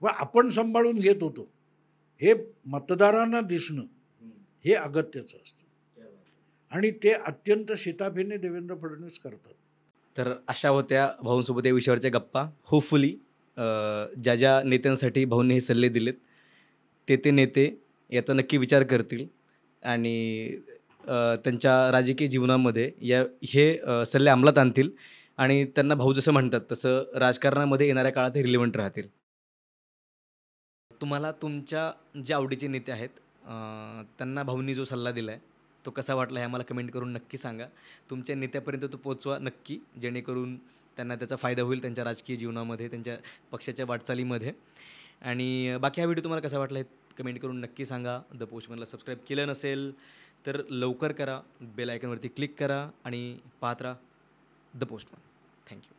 व आपण सांभाळून घेत होतो हे मतदारांना दिसणं हे अगत्याचं असतं, आणि ते अत्यंत शिताफीने देवेंद्र फडणवीस करतात. तर अशा होत्या भाऊंसोबत या विषयावरच्या गप्पा. होपफुली ज्या ज्या नेत्यांसाठी भाऊंनी हे सल्ले दिलेत ते नेते याचा नक्की विचार करतील आणि त्यांच्या राजकीय जीवनामध्ये हे सल्ले अंमलात आणतील आणि त्यांना भाऊ जसं म्हणतात तसं राजकारणामध्ये येणाऱ्या काळात हे रिलेव्हंट राहतील. तुम्हाला तुमच्या जे आवडीचे नेते आहेत त्यांना भाऊंनी जो सल्ला दिला आहे तो कसा वाटला हे आम्हाला कमेंट करून नक्की सांगा. तुमच्या नेत्यापर्यंत तो पोचवा नक्की, जेणेकरून त्यांना त्याचा फायदा होईल त्यांच्या राजकीय जीवनामध्ये, त्यांच्या पक्षाच्या वाटचालीमध्ये. आणि बाकी हा व्हिडिओ तुम्हाला कसा वाटला हे कमेंट करून नक्की सांगा. द पोस्टमनला सबस्क्राईब केलं नसेल तर लवकर करा, बेल आयकॉनवरती क्लिक करा आणि पाहत राहा द पोस्टमन. थँक्यू.